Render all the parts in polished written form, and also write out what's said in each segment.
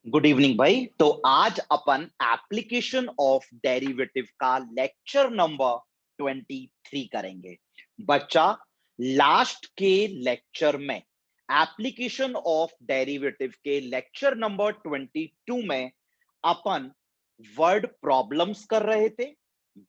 Good evening भाई। तो आज अपन एप्लीकेशन ऑफ डेरिवेटिव का लेक्चर नंबर 23 करेंगे। बच्चा, लास्ट के लेक्चर में एप्लीकेशन ऑफ डेरिवेटिव के लेक्चर नंबर 22 में अपन वर्ड प्रॉब्लम्स कर रहे थे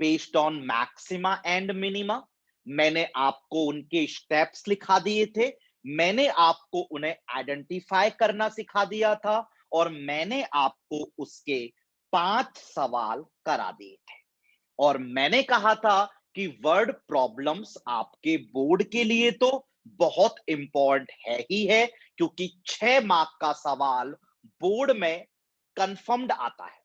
based on maxima and minima. मैंने आपको उनके स्टेप्स लिखा दिए थे, मैंने आपको उन्हें आइडेंटिफाई करना सिखा दिया था और मैंने आपको उसके 5 सवाल करा दिए थे। और मैंने कहा था कि वर्ड प्रॉब्लम्स आपके बोर्ड के लिए तो बहुत इंपॉर्टेंट है ही है, क्योंकि 6 मार्क का सवाल बोर्ड में कंफर्म्ड आता है।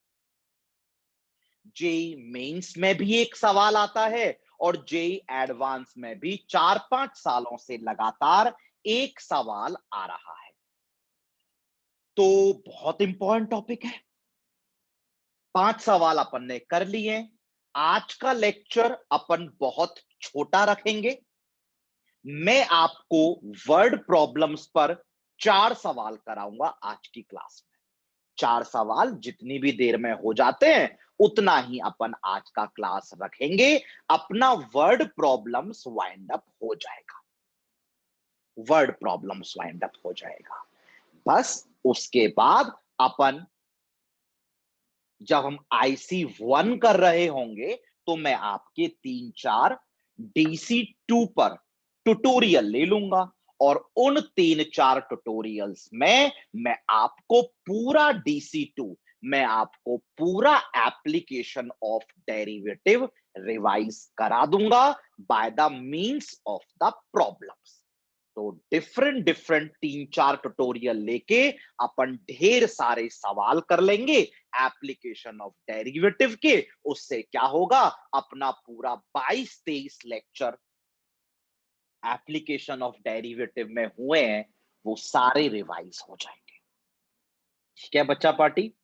जेई मेंस में भी एक सवाल आता है और जेई एडवांस में भी 4-5 सालों से लगातार एक सवाल आ रहा है। तो बहुत इंपॉर्टेंट टॉपिक है। 5 सवाल अपन ने कर लिए। आज का लेक्चर अपन बहुत छोटा रखेंगे। मैं आपको वर्ड प्रॉब्लम्स पर 4 सवाल कराऊंगा आज की क्लास में। 4 सवाल जितनी भी देर में हो जाते हैं उतना ही अपन आज का क्लास रखेंगे। अपना वर्ड प्रॉब्लम्स वाइंड अप हो जाएगा। वर्ड प्रॉब्लम्स वाइंड अप हो जाएगा। बस उसके बाद अपन, जब हम IC1 कर रहे होंगे, तो मैं आपके 3-4 DC2 पर ट्यूटोरियल ले लूंगा और उन 3-4 ट्यूटोरियल्स में मैं आपको पूरा एप्लीकेशन ऑफ डेरिवेटिव रिवाइज करा दूंगा by the means of the problems. तो डिफरेंट डिफरेंट 3-4 ट्यूटोरियल लेके अपन ढेर सारे सवाल कर लेंगे एप्लीकेशन ऑफ डेरिवेटिव के। उससे क्या होगा, अपना पूरा 22-23 लेक्चर एप्लीकेशन ऑफ डेरिवेटिव में हुए हैं वो सारे रिवाइज हो जाएंगे। ठीक है बच्चा पार्टी?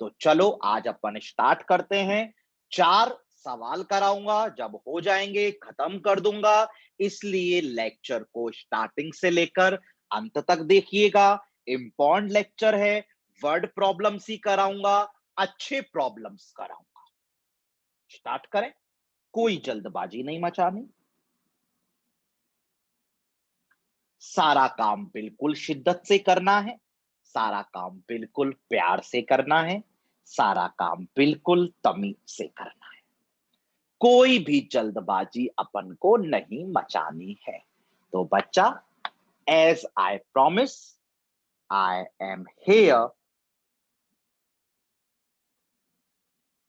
तो चलो आज अपन स्टार्ट करते हैं। 4 सवाल कराऊंगा, जब हो जाएंगे खत्म कर दूंगा। इसलिए लेक्चर को स्टार्टिंग से लेकर अंत तक देखिएगा। इंपॉर्टेंट लेक्चर है। वर्ड प्रॉब्लम्स ही कराऊंगा, अच्छे प्रॉब्लम्स कराऊंगा। स्टार्ट करें, कोई जल्दबाजी नहीं मचानी। सारा काम बिल्कुल शिद्दत से करना है, सारा काम बिल्कुल प्यार से करना है, सारा काम बिल्कुल तमीज से करना है। कोई भी जल्दबाजी अपन को नहीं मचानी है। तो बच्चा, as I promise, I am here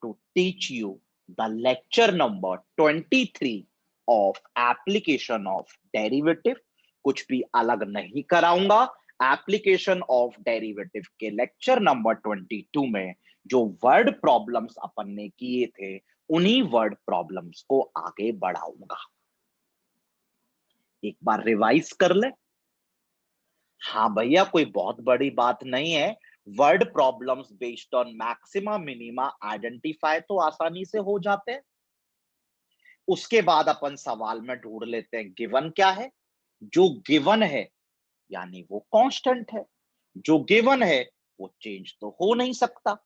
to teach you the lecture number 23 of application of derivative. कुछ भी अलग नहीं कराऊंगा। एप्लीकेशन ऑफ डेरिवेटिव के लेक्चर नंबर 22 में जो वर्ड प्रॉब्लम्स अपन ने किए थे उन्हीं वर्ड प्रॉब्लम्स को आगे बढ़ाऊंगा। एक बार रिवाइज कर ले। हाँ भैया, कोई बहुत बड़ी बात नहीं है। Word problems based on maxima minima identify तो आसानी से हो जाते हैं। उसके बाद अपन सवाल में ढूंढ लेते हैं गिवन क्या है। जो गिवन है यानी वो कांस्टेंट है। जो गिवन है वो चेंज तो हो नहीं सकता।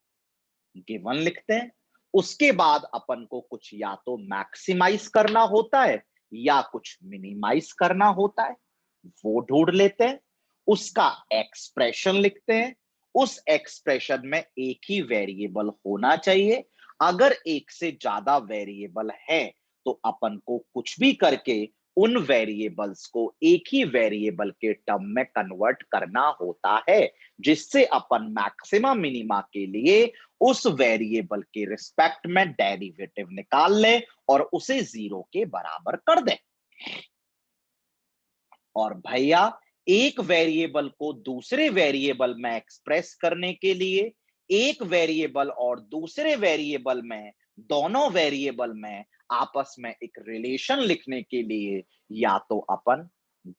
गिवन लिखते हैं। उसके बाद अपन को कुछ या तो मैक्सिमाइज करना होता है या कुछ मिनिमाइज करना होता है, वो ढूंढ लेते हैं। उसका एक्सप्रेशन लिखते हैं। उस एक्सप्रेशन में एक ही वेरिएबल होना चाहिए। अगर एक से ज्यादा वेरिएबल है तो अपन को कुछ भी करके उन वेरिएबल्स को एक ही वेरिएबल के टर्म में कन्वर्ट करना होता है, जिससे अपन मैक्सिमा मिनिमा के लिए उस वेरिएबल के रिस्पेक्ट में डेरिवेटिव निकाल लें और उसे 0 के बराबर कर दें। और भैया, एक वेरिएबल को दूसरे वेरिएबल में एक्सप्रेस करने के लिए, एक वेरिएबल और दूसरे वेरिएबल में, दोनों वेरिएबल में आपस में एक रिलेशन लिखने के लिए या तो अपन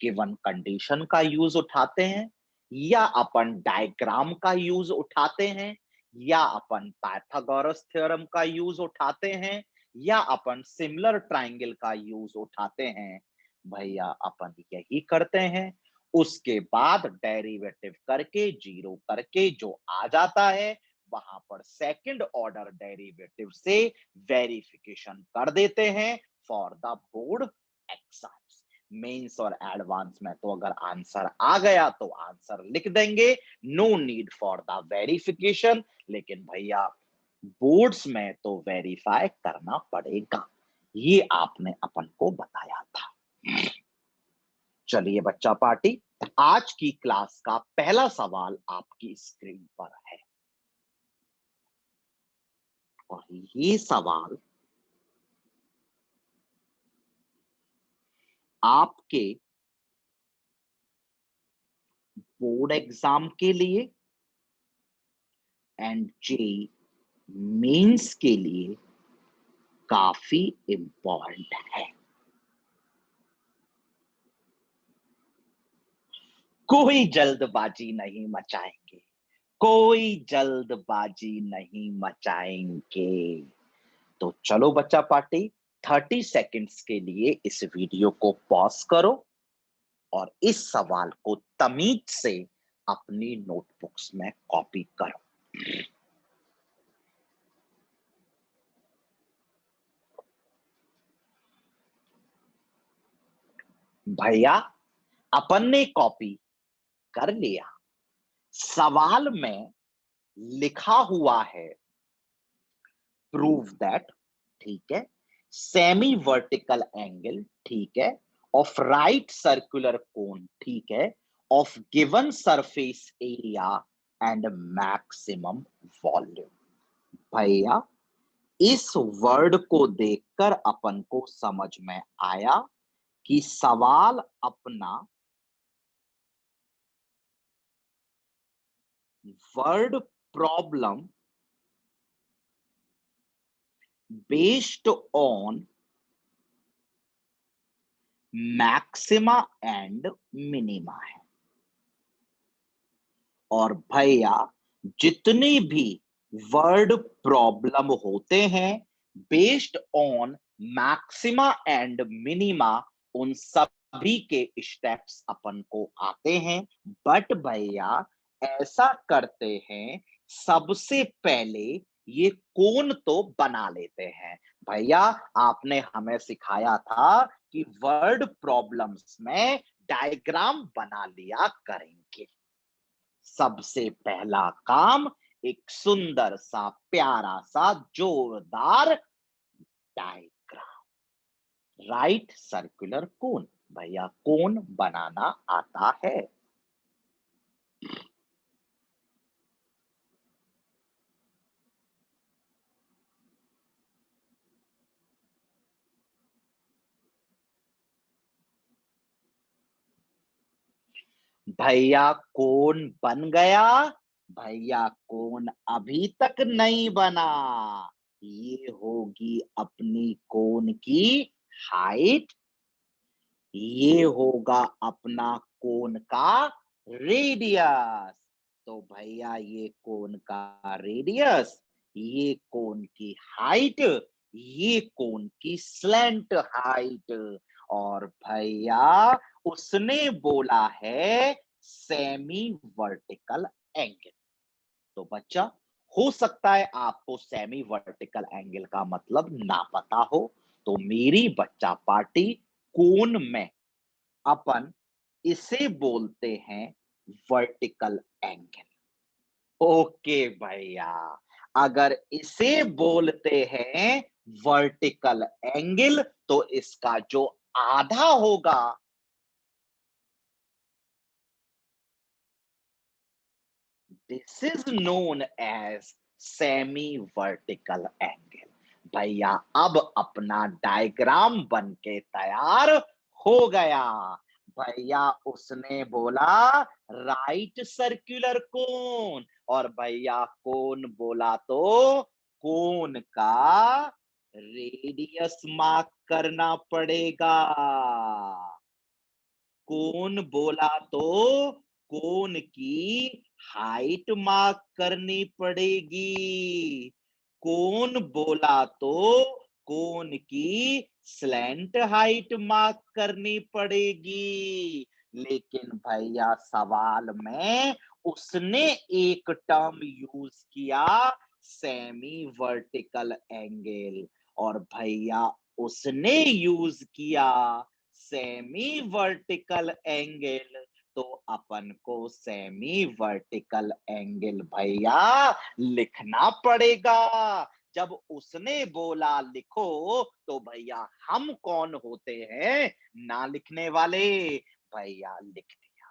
गिवन कंडीशन का यूज उठाते हैं, या अपन डायग्राम का यूज उठाते हैं, या अपन पाइथागोरस थ्योरम का यूज उठाते हैं, या अपन सिमिलर ट्रायंगल का यूज उठाते हैं। भैया अपन यही करते हैं। उसके बाद डेरिवेटिव करके जीरो करके जो आ जाता है वहां पर सेकंड ऑर्डर डेरिवेटिव से वेरिफिकेशन कर देते हैं for the board exams. Mains और एडवांस में तो अगर आंसर आ गया तो आंसर लिख देंगे, no need for the verification. लेकिन भैया बोर्ड्स में तो वेरीफाई करना पड़ेगा, ये आपने अपन को बताया था। चलिए बच्चा पार्टी, आज की क्लास का पहला सवाल आपकी स्क्रीन पर है और ये सवाल आपके बोर्ड एग्जाम के लिए एंड जेई मेंस के लिए काफी इंपॉर्टेंट है। कोई जल्दबाजी नहीं मचाएंगे, कोई जल्दबाजी नहीं मचाएंगे। तो चलो बच्चा पार्टी, 30 सेकंड्स के लिए इस वीडियो को पॉज करो और इस सवाल को तमीज से अपनी नोटबुक्स में कॉपी करो। भैया अपन ने कॉपी कर लिया। सवाल में लिखा हुआ है प्रूव दैट, ठीक है, सेमी वर्टिकल एंगल, ठीक है, ऑफ राइट सर्कुलर कोन, ठीक है, of given surface area and maximum volume. भैया इस वर्ड को देखकर अपन को समझ में आया कि सवाल अपना word problem based on maxima and minima है। और भैया जितने भी वर्ड प्रॉब्लम होते हैं based on maxima and minima, उन सभी के स्टेप्स अपन को आते हैं। बट भैया ऐसा करते हैं, सबसे पहले ये कोण तो बना लेते हैं। भैया आपने हमें सिखाया था कि वर्ड प्रॉब्लम्स में डायग्राम बना लिया करेंगे। सबसे पहला काम एक सुंदर सा प्यारा सा जोरदार डायग्राम, राइट सर्कुलर कोन। भैया कोन बनाना आता है। भैया कोन बन गया। भैया कोन अभी तक नहीं बना। ये होगी अपनी कोन की हाइट, ये होगा अपना कोन का रेडियस। तो भैया ये कोन का रेडियस, ये कोन की हाइट, ये कोन की स्लैंट हाइट। और भैया उसने बोला है सेमी वर्टिकल एंगल। तो बच्चा हो सकता है आपको सेमी वर्टिकल एंगल का मतलब ना पता हो, तो मेरी बच्चा पार्टी कोन में अपन इसे बोलते हैं वर्टिकल एंगल। ओके भैया, अगर इसे बोलते हैं वर्टिकल एंगल तो इसका जो आधा होगा this is known as semi vertical angle. भैया अब अपना डायग्राम बन के तैयार हो गया। भैया उसने बोला राइट सर्कुलर कोन, और भैया कोन बोला तो कोन का रेडियस मार्क करना पड़ेगा। कोन बोला तो कोन की हाइट मार्क करनी पड़ेगी। कोन बोला तो कोन की स्लैंट हाइट मार्क करनी पड़ेगी। लेकिन भैया सवाल में उसने एक टर्म यूज किया, सेमी वर्टिकल एंगल, और भैया उसने यूज किया सेमी वर्टिकल एंगल, तो अपन को सेमी वर्टिकल एंगल भैया लिखना पड़ेगा। जब उसने बोला लिखो, तो भैया हम कौन होते हैं ना लिखने वाले, भैया लिख दिया।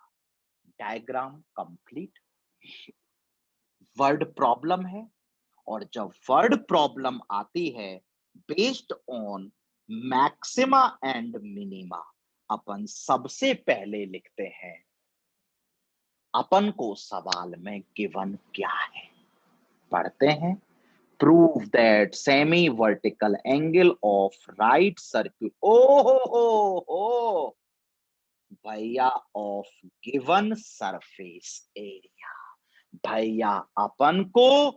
Diagram complete. वर्ड प्रॉब्लम है, और जब वर्ड प्रॉब्लम आती है based on maxima and minima, अपन सबसे पहले लिखते हैं अपन को सवाल में गिवन क्या है। पढ़ते हैं। Prove that semi vertical angle of right circle, हो भैया, ऑफ गिवन सरफेस एरिया। भैया अपन को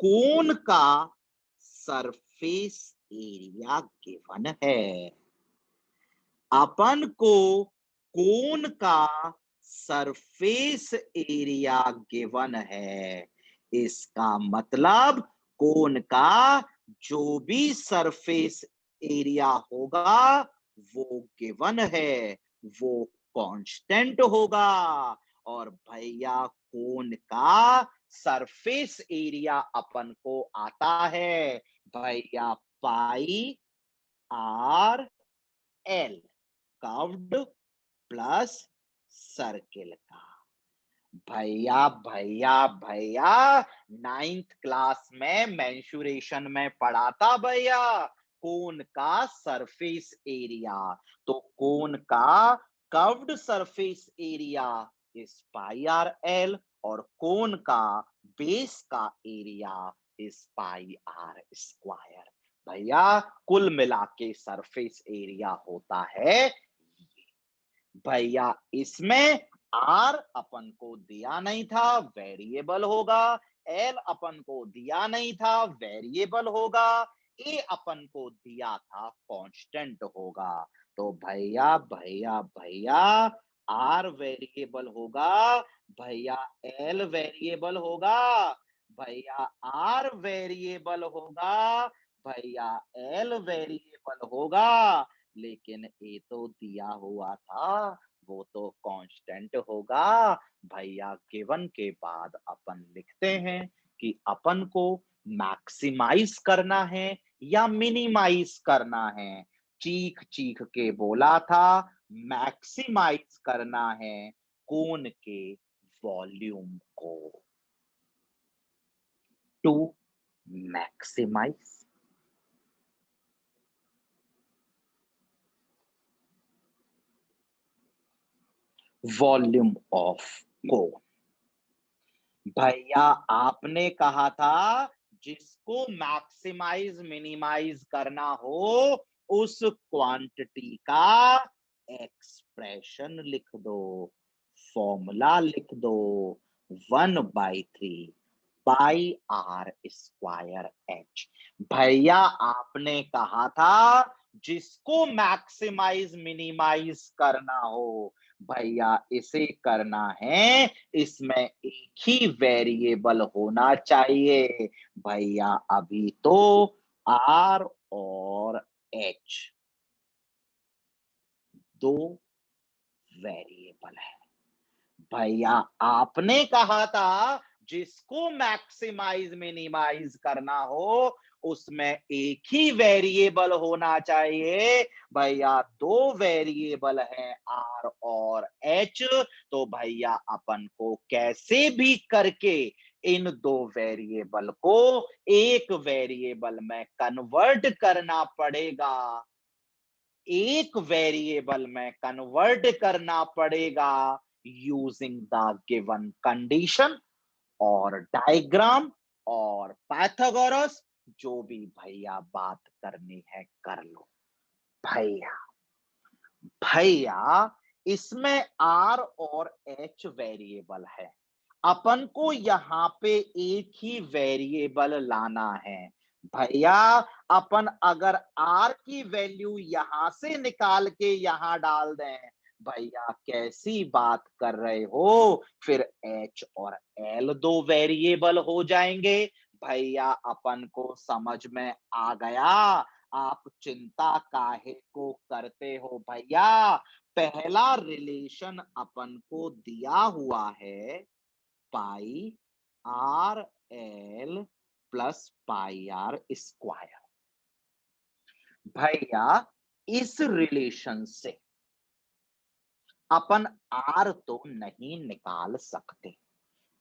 कोन का सरफेस एरिया गिवन है। अपन को कोन का सरफेस एरिया गिवन है। इसका मतलब कोन का जो भी सरफेस एरिया होगा वो गिवन है, वो कांस्टेंट होगा। और भैया कोन का सरफेस एरिया अपन को आता है भैया pi R L, curved plus circle का। भैया भैया भैया नाइन्थ क्लास में मेंसुरेशन में पढ़ा था भैया कोन का सरफेस एरिया। तो कोन का कर्व्ड सरफेस एरिया इस पाई आर एल, और कोन का बेस का एरिया इस पाई आर स्क्वायर। भैया कुल मिला के सरफेस एरिया होता है भैया। इसमें आर अपन को दिया नहीं था, वेरिएबल होगा। एल अपन को दिया नहीं था, वेरिएबल होगा। ए अपन को दिया था, कांस्टेंट होगा। तो भैया भैया भैया आर वेरिएबल होगा भैया, एल वेरिएबल होगा भैया, आर वेरिएबल होगा भैया, एल वेरिएबल होगा। लेकिन ए तो दिया हुआ था, वो तो कांस्टेंट होगा भैया। गिवन के बाद अपन लिखते हैं कि अपन को मैक्सिमाइज करना है या मिनिमाइज करना है। चीख चीख के बोला था मैक्सिमाइज करना है कोन के वॉल्यूम को। To maximise volume of cone, भैया आपने कहा था जिसको मैक्सिमाइज मिनिमाइज करना हो उस क्वांटिटी का एक्सप्रेशन लिख दो, फॉर्मूला लिख दो। 1/3 पाई आर स्क्वायर एच। भैया आपने कहा था जिसको मैक्सिमाइज मिनिमाइज करना हो भैया इसे करना है, इसमें एक ही वेरिएबल होना चाहिए भैया। अभी तो आर और एच दो वेरिएबल है भैया। आपने कहा था जिसको मैक्सिमाइज मिनिमाइज करना हो उसमें एक ही वेरिएबल होना चाहिए भैया। दो वेरिएबल है आर और एच, तो भैया अपन को कैसे भी करके इन दो वेरिएबल को एक वेरिएबल में कन्वर्ट करना पड़ेगा, एक वेरिएबल में कन्वर्ट करना पड़ेगा यूजिंग द गिवन कंडीशन और डायग्राम और पाइथागोरस। जो भी भैया बात करनी है कर लो भैया। भैया इसमें आर और एच वेरिएबल है, अपन को यहां पे एक ही वेरिएबल लाना है भैया। अपन अगर आर की वैल्यू यहां से निकाल के यहां डाल दें भैया कैसी बात कर रहे हो, फिर एच और एल दो वेरिएबल हो जाएंगे। भैया अपन को समझ में आ गया, आप चिंता काहे को करते हो भैया। पहला रिलेशन अपन को दिया हुआ है pi R L plus pi R square. भैया इस रिलेशन से अपन आर तो नहीं निकाल सकते,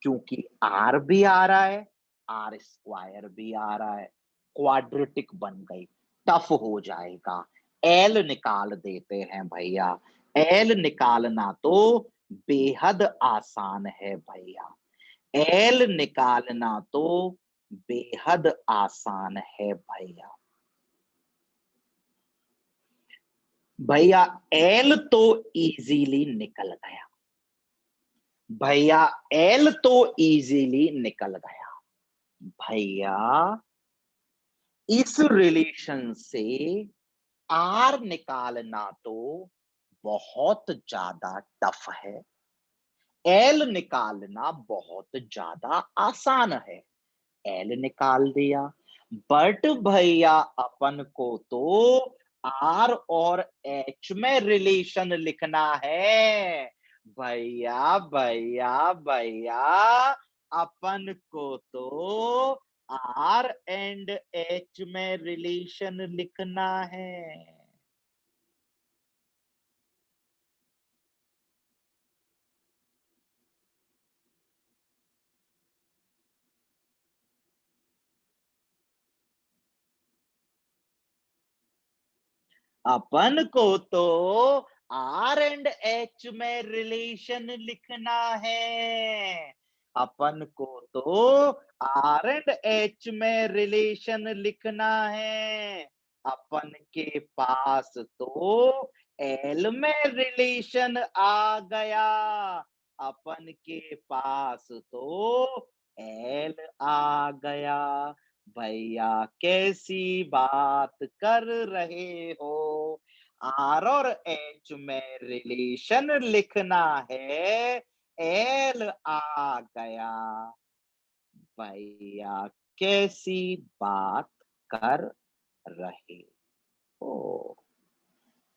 क्योंकि आर भी आ रहा है, आर स्क्वायर भी आ रहा है, क्वाड्रेटिक बन गई, टफ हो जाएगा। एल निकाल देते हैं भैया। एल निकालना तो बेहद आसान है भैया। एल निकालना तो बेहद आसान है भैया। भैया एल तो इजीली निकल गया। भैया एल तो इजीली निकल गया। भैया इस रिलेशन से आर निकालना तो बहुत ज्यादा टफ है, एल निकालना बहुत ज्यादा आसान है। एल निकाल दिया, बट भैया अपन को तो आर और एच में रिलेशन लिखना है। भैया भैया भैया अपन को तो आर एंड एच में रिलेशन लिखना है। अपन को तो आर एंड एच में रिलेशन लिखना है। अपन को तो आर एंड एच में रिलेशन लिखना है। अपन के पास तो एल में रिलेशन आ गया। अपन के पास तो एल आ गया। भैया कैसी बात कर रहे हो, आर और एच में रिलेशन लिखना है, एल आ गया। भैया कैसी बात कर रहे हो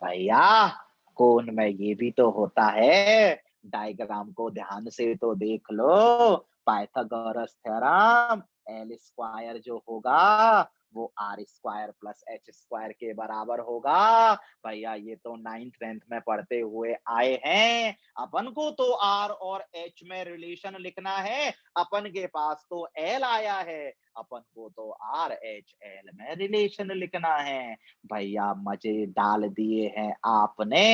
भैया। कोन में ये भी तो होता है, डायग्राम को ध्यान से तो देख लो। पाइथागोरस थ्योरम, एल स्क्वायर जो होगा वो R square plus H square के बराबर होगा। भैया ये तो 9th 10th में पढ़ते हुए आए हैं। अपन को तो आर और एच में रिलेशन लिखना है, अपन के पास तो एल आया है, अपन को तो आर एच एल में रिलेशन लिखना है। भैया मजे डाल दिए हैं आपने,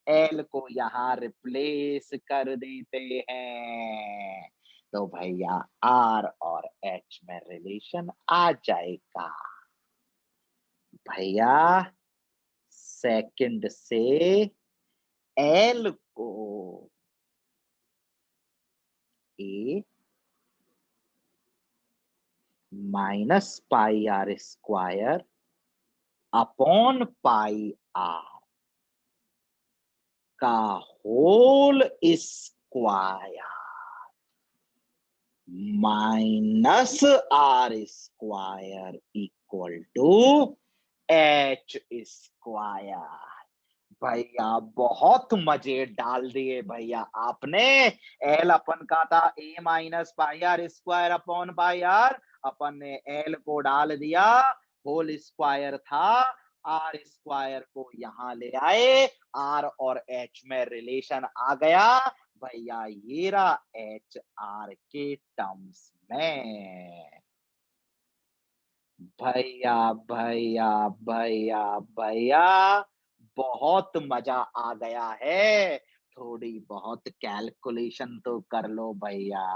एल को यहाँ रिप्लेस कर देते हैं, तो भैया आर और एच में रिलेशन आ जाएगा। भैया सेकंड से एल को A minus pi R square upon pi R का whole square minus R square equal to H square. भैया बहुत मजे डाल दिए भैया आपने। एल अपन का था A minus pi R square upon pi R, अपन ने एल को डाल दिया, होल स्क्वायर था, आर स्क्वायर को यहां ले आए, आर और एच में रिलेशन आ गया। भैया ये रहा एच आर के टर्म्स में। भैया भैया भैया भैया बहुत मजा आ गया है, थोड़ी बहुत कैलकुलेशन तो कर लो भैया।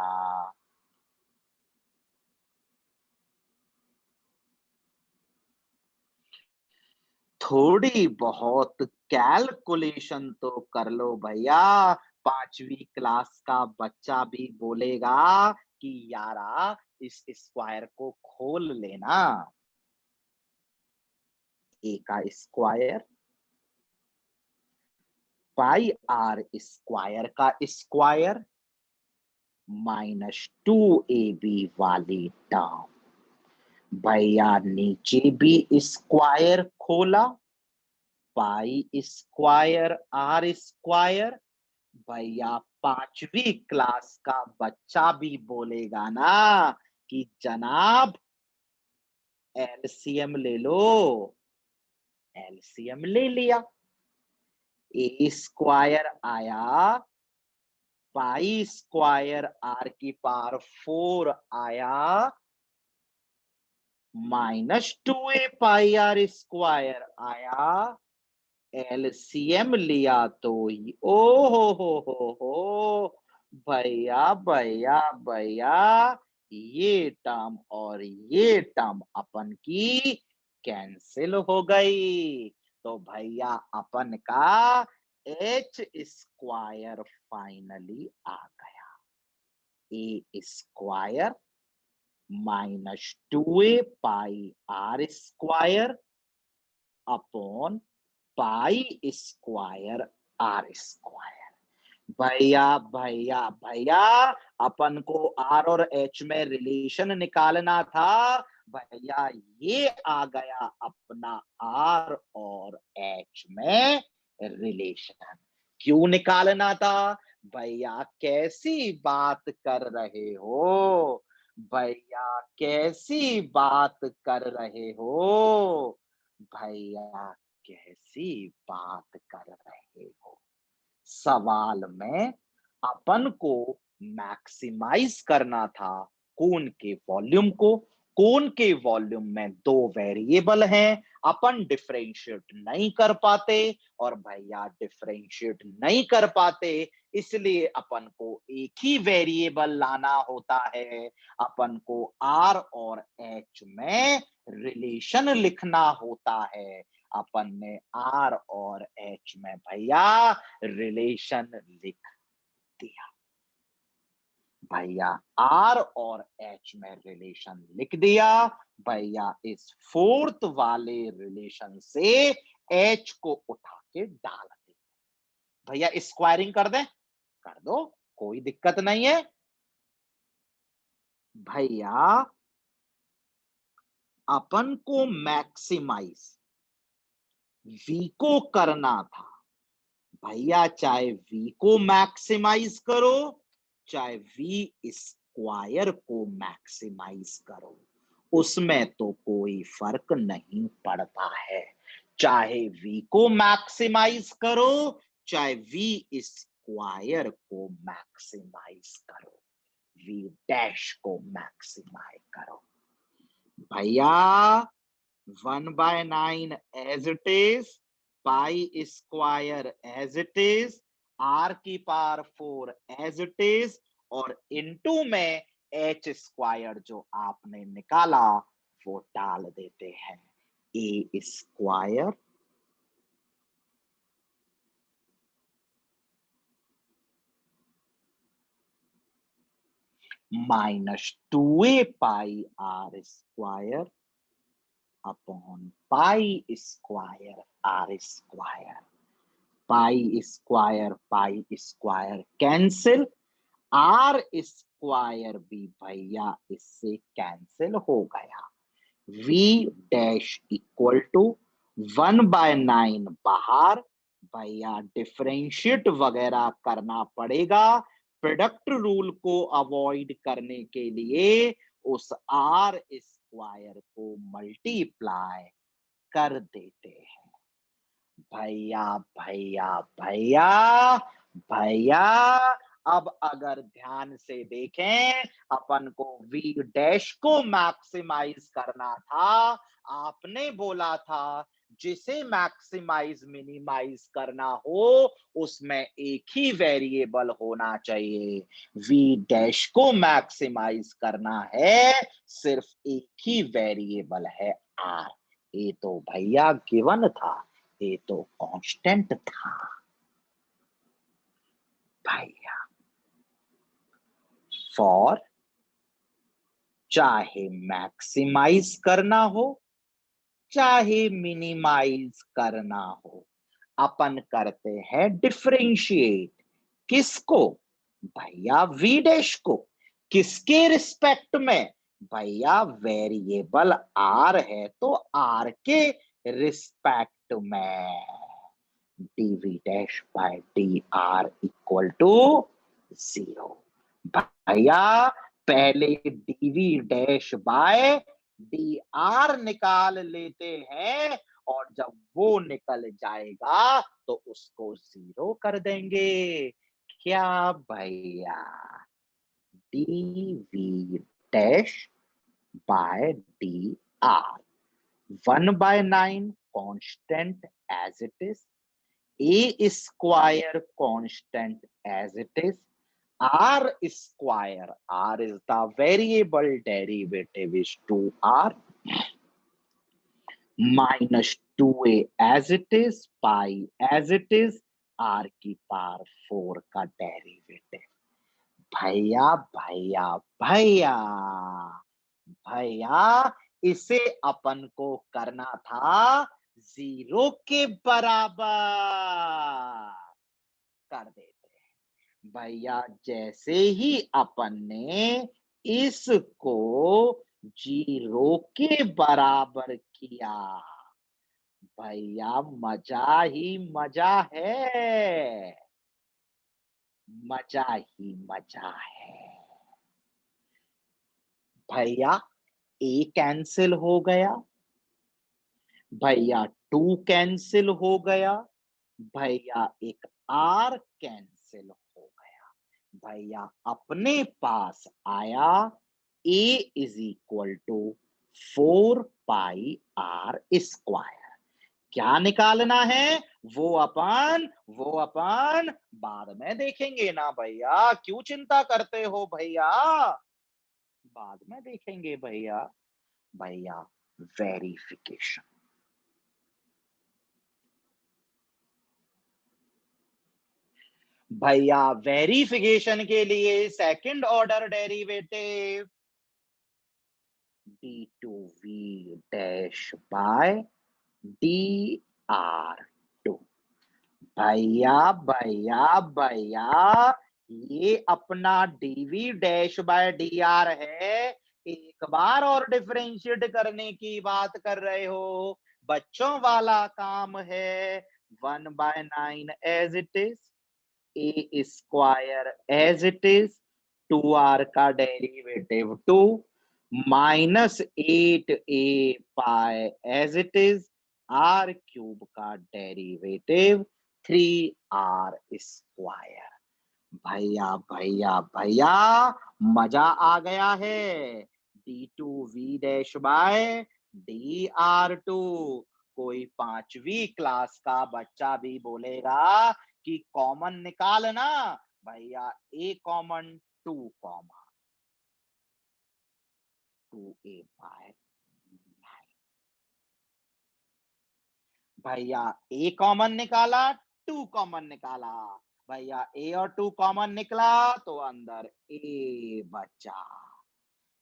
थोड़ी बहुत कैलकुलेशन तो कर लो भैया। 5वीं क्लास का बच्चा भी बोलेगा कि यारा इस स्क्वायर को खोल लेना। ए का स्क्वायर पाई आर स्क्वायर का स्क्वायर -2 AB वाली टर्म। भैया नीचे भी स्क्वायर खोला, पाई स्क्वायर आर स्क्वायर। भैया पांचवी क्लास का बच्चा भी बोलेगा ना कि जनाब एलसीएम ले लो। एलसीएम ले लिया, ए स्क्वायर आया, पाई स्क्वायर आर की पावर 4 आया, -2a पाई आर स्क्वायर आया। एलसीएम लिया तो ओ हो भैया भैया भैया, ये टर्म और ये टर्म अपन की कैंसिल हो गई। तो भैया अपन का एच स्क्वायर फाइनली आ गया। A square -2a pi R square upon pi square R square. भैया भैया भैया, अपन को आर और एच में रिलेशन निकालना था। भैया ये आ गया अपना आर और एच में रिलेशन। क्यों निकालना था भैया? कैसी बात कर रहे हो भैया, कैसी बात कर रहे हो भैया, कैसी बात कर रहे हो? सवाल में अपन को मैक्सिमाइज करना था कोन के वॉल्यूम को। कोन के वॉल्यूम में दो वेरिएबल हैं, अपन डिफरेंशिएट नहीं कर पाते। और भैया डिफरेंशिएट नहीं कर पाते, इसलिए अपन को एक ही वेरिएबल लाना होता है। अपन को आर और एच में रिलेशन लिखना होता है। अपन ने आर और एच में भैया रिलेशन लिख दिया। भैया आर और एच में रिलेशन लिख दिया। भैया इस फोर्थ वाले रिलेशन से एच को उठा के डाल दे। भैया स्क्वायरिंग कर दे, कर दो, कोई दिक्कत नहीं है। भैया अपन को मैक्सिमाइज वी को करना था। भैया चाहे वी को मैक्सिमाइज करो, चाहे वी स्क्वायर को मैक्सिमाइज करो, उसमें तो कोई फर्क नहीं पड़ता है। चाहे वी को मैक्सिमाइज करो, चाहे वी स्क्वायर को मैक्सिमाइज करो, वी डैश को मैक्सिमाइज करो। भैया 1/9 as it is, pi square as it is, R की पावर 4 एज इट इज, और इनटू में एच स्क्वायर जो आपने निकाला वो डाल देते हैं। A square -2a pi R square upon pi square R square. Pi square cancel, R square भी भैया इससे कैंसिल हो गया। वी डैश इक्वल टू 1/9 बाहर। भैया डिफरेंशिएट वगैरह करना पड़ेगा, प्रोडक्ट रूल को अवॉइड करने के लिए उस आर स्क्वायर को मल्टीप्लाई कर देते हैं। भैया भैया भैया भैया, अब अगर ध्यान से देखें, अपन को वी डैश को मैक्सिमाइज करना था। आपने बोला था जिसे मैक्सिमाइज मिनिमाइज करना हो उसमें एक ही वेरिएबल होना चाहिए। वी डैश को मैक्सिमाइज करना है, सिर्फ एक ही वेरिएबल है आर। ये तो भैया गिवन था, ये तो कांस्टेंट था भैया। फॉर चाहे मैक्सिमाइज करना हो, चाहे मिनिमाइज करना हो, अपन करते हैं डिफरेंशिएट। किसको? भैया वी डैश को। किसके रिस्पेक्ट में? भैया वेरिएबल आर है तो आर के रिस्पेक्ट में। dv dash by D R equal to 0। भैया पहले dv dash by D R निकाल लेते हैं और जब वो निकल जाएगा तो उसको 0 कर देंगे। क्या भैया? dv dash by D R 1/9 constant as it is, a square constant as it is, r square, r is the variable, derivative is 2r, minus 2a as it is, pi as it is, r की power 4 का derivative. भैया भैया भैया भैया इसे अपन को करना था 0 के बराबर। कर देते हैं भैया। जैसे ही अपन ने इसको 0 के बराबर किया भैया मजा ही मजा है, मजा ही मजा है। भैया a कैंसिल हो गया, भैया 2 कैंसिल हो गया, भैया एक r कैंसिल हो गया। भैया अपने पास आया a is equal to 4 pi R square. क्या निकालना है वो अपन बाद में देखेंगे ना भैया। क्यों चिंता करते हो भैया? बाद में देखेंगे भैया। भैया वेरिफिकेशन। भैया वेरिफिकेशन के लिए second order derivative d2v dash by dr2। भैया भैया भैया ये अपना dv डैश बाय dr है। एक बार और डिफरेंशिएट करने की बात कर रहे हो, बच्चों वाला काम है। 1/9 as it is, a square as it is, 2r का derivative 2, minus 8a pi as it is, r cube का डेरिवेटिव 3r स्क्वायर। भैया भैया भैया मजा आ गया है। d2v dash by dr2। कोई 5वीं क्लास का बच्चा भी बोलेगा कि कॉमन निकालना। भैया a common 2 comma 2a bye 9। भैया a कॉमन निकाला, 2 कॉमन निकाला। भैया a और 2 कॉमन निकला तो अंदर a बचा।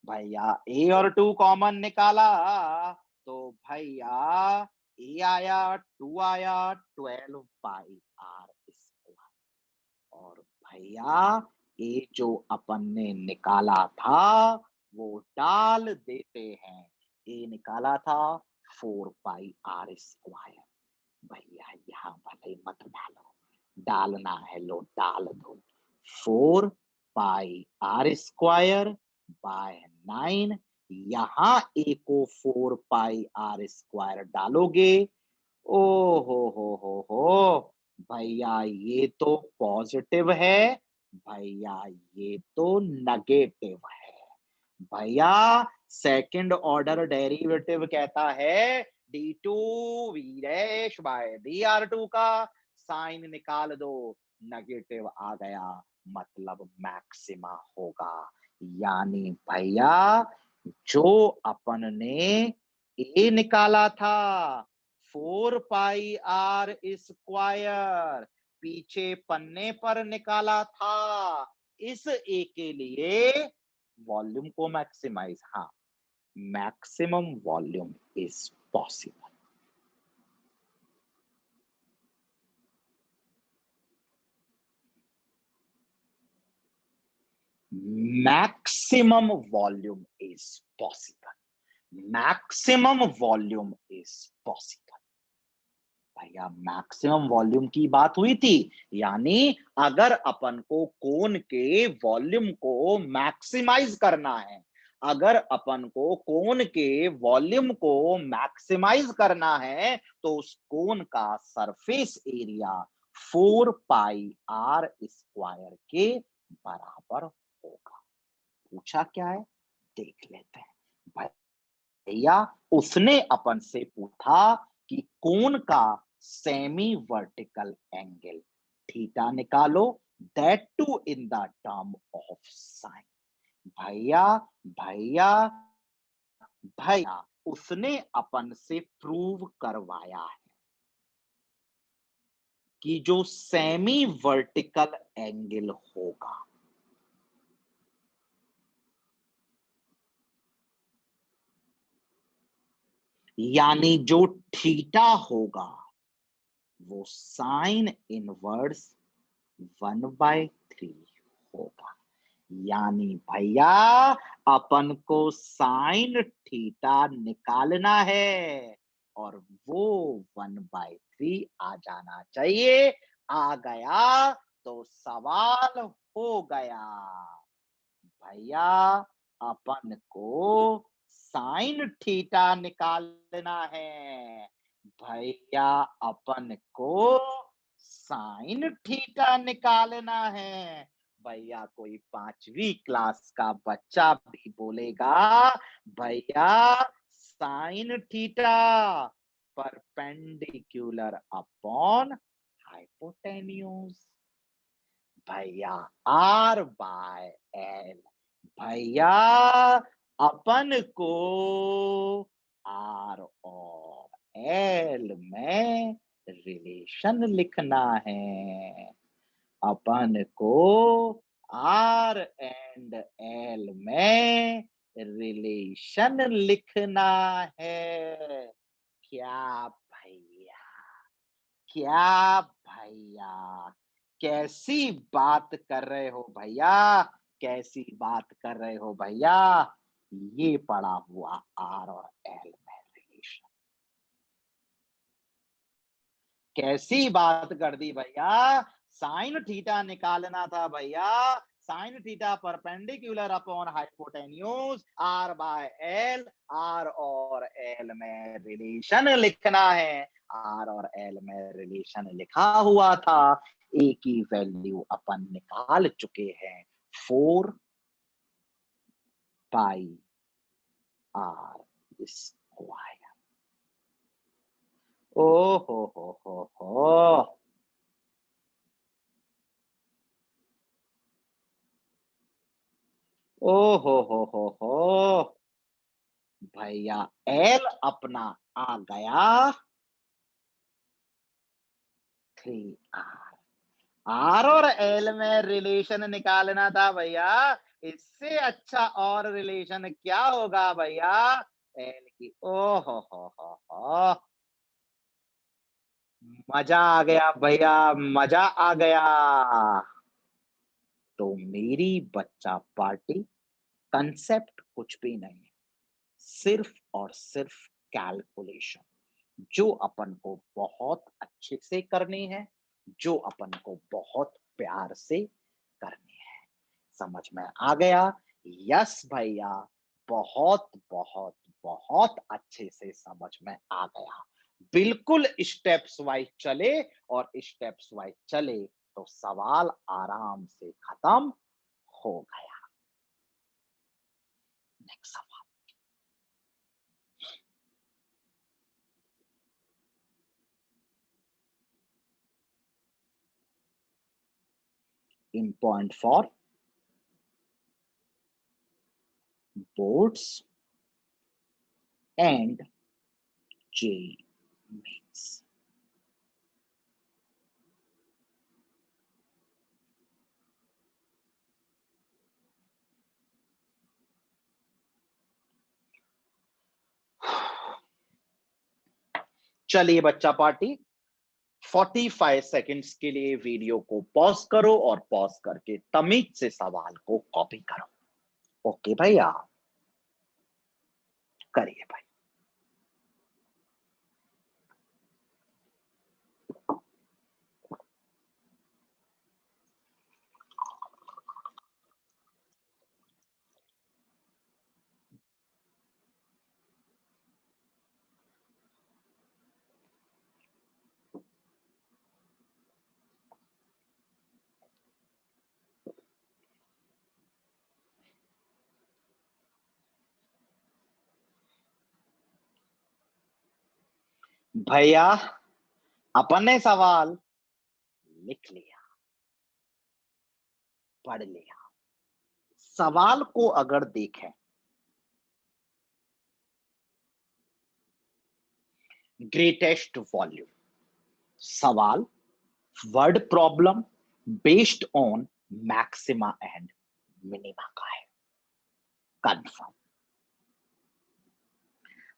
भैया a और 2 कॉमन निकाला तो भैया a आया, 2 आया, 12 पाई आर स्क्वायर। और भैया ये जो अपन ने निकाला था वो डाल देते हैं। ए निकाला था 4 पाई आर स्क्वायर। भैया यहाँ भले मत डालो, डालना है लो डाल दो। 4 पाई आर स्क्वायर बाय 9। यहाँ ए को 4 पाई आर स्क्वायर डालोगे, ओ हो भैया ये तो पॉजिटिव है, भैया ये तो नेगेटिव है। भैया सेकंड ऑर्डर डेरिवेटिव कहता है d2v डैश बाय dr2 का साइन निकाल दो, नेगेटिव आ गया मतलब मैक्सिमा होगा। यानी भैया जो अपन ने a निकाला था 4 पाई आर स्क्वायर, पीछे पन्ने पर निकाला था इस a के लिए वॉल्यूम को मैक्सिमाइज। हाँ, maximum volume is possible. Maximum volume is possible, maximum volume is possible. भैया मैक्सिमम वॉल्यूम की बात हुई थी, यानी अगर अपन को कोन के वॉल्यूम को मैक्सिमाइज करना है, अगर अपन को कोन के वॉल्यूम को मैक्सिमाइज करना है, तो उस कोन का surface area 4 pi R square के बराबर होगा। पूछा क्या है, देख लेते हैं। भैया उसने अपन से पूछा कि कोन का सेमी वर्टिकल एंगल थीटा निकालो, that too in the term of sine. भैया भैया भैया उसने अपन से प्रूव करवाया है कि जो सेमी वर्टिकल एंगल होगा, यानी जो थीटा होगा, वो साइन इनवर्स 1/3 होगा। यानी भैया अपन को साइन थीटा निकालना है और वो 1/3 आ जाना चाहिए। आ गया तो सवाल हो गया। भैया अपन को साइन थीटा निकालना है, भैया अपन को साइन थीटा निकालना है। भैया कोई 5वीं क्लास का बच्चा भी बोलेगा भैया sine theta perpendicular upon hypotenuse. भैया आर बाय एल। भैया अपन को आर और एल में रिलेशन लिखना है, अपन को आर एंड एल में रिलेशन लिखना है। क्या भैया, क्या भैया, कैसी बात कर रहे हो भैया, कैसी बात कर रहे हो भैया। ये पड़ा हुआ आर और एल में रिलेशन, कैसी बात कर दी भैया। साइन थीटा निकालना था भैया, sine theta perpendicular upon hypotenuse R by L, R और एल में रिलेशन लिखना है। आर और एल में रिलेशन लिखा हुआ था, ए की वैल्यू अपन निकाल चुके हैं 4 पाई आर स्क्वायर। ओ हो, ओ हो भैया एल अपना आ गया 3 आर। आर और एल में रिलेशन निकालना था भैया, इससे अच्छा और रिलेशन क्या होगा भैया। एल की ओ हो, मजा आ गया भैया, मजा आ गया। तो मेरी बच्चा पार्टी कंसेप्ट कुछ भी नहीं है, सिर्फ और सिर्फ कैलकुलेशन, जो अपन को बहुत अच्छे से करनी है, जो अपन को बहुत प्यार से करनी है। समझ में आ गया? यस भैया, बहुत बहुत बहुत अच्छे से समझ में आ गया। बिल्कुल स्टेप्स वाइज चले, और स्टेप्स वाइज चले तो सवाल आराम से खत्म हो गया। नेक्स्ट सवाल। in point for boards and J mains. चलिए बच्चा पार्टी, 45 सेकंड्स के लिए वीडियो को पॉज करो और पॉज करके तमीज से सवाल को कॉपी करो। ओके भैया, करिए भाई। भैया अपन ने सवाल लिख लिया, पढ़ लिया। सवाल को अगर देखें, ग्रेटेस्ट वॉल्यूम सवाल, word problem based on maxima and minima का है, कंफर्म।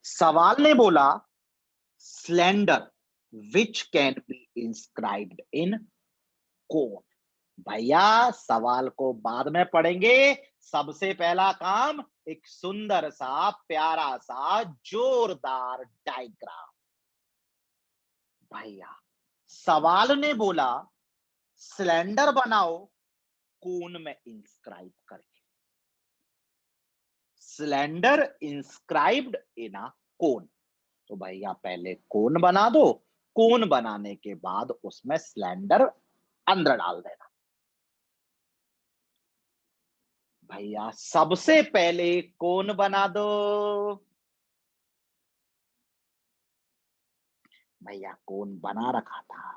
सवाल ने बोला cylinder which can be inscribed in cone. भैया सवाल को बाद में पढ़ेंगे, सबसे पहला काम एक सुंदर सा प्यारा सा जोरदार डायग्राम। भैया सवाल ने बोला सिलेंडर बनाओ कोन में इंस्क्राइब करके। सिलेंडर इंस्क्राइब्ड इन अ कोन, तो भैया पहले कोन बना दो, कोन बनाने के बाद उसमें सिलेंडर अंदर डाल देना। भैया सबसे पहले कोन बना दो। भैया कोन बना रखा था,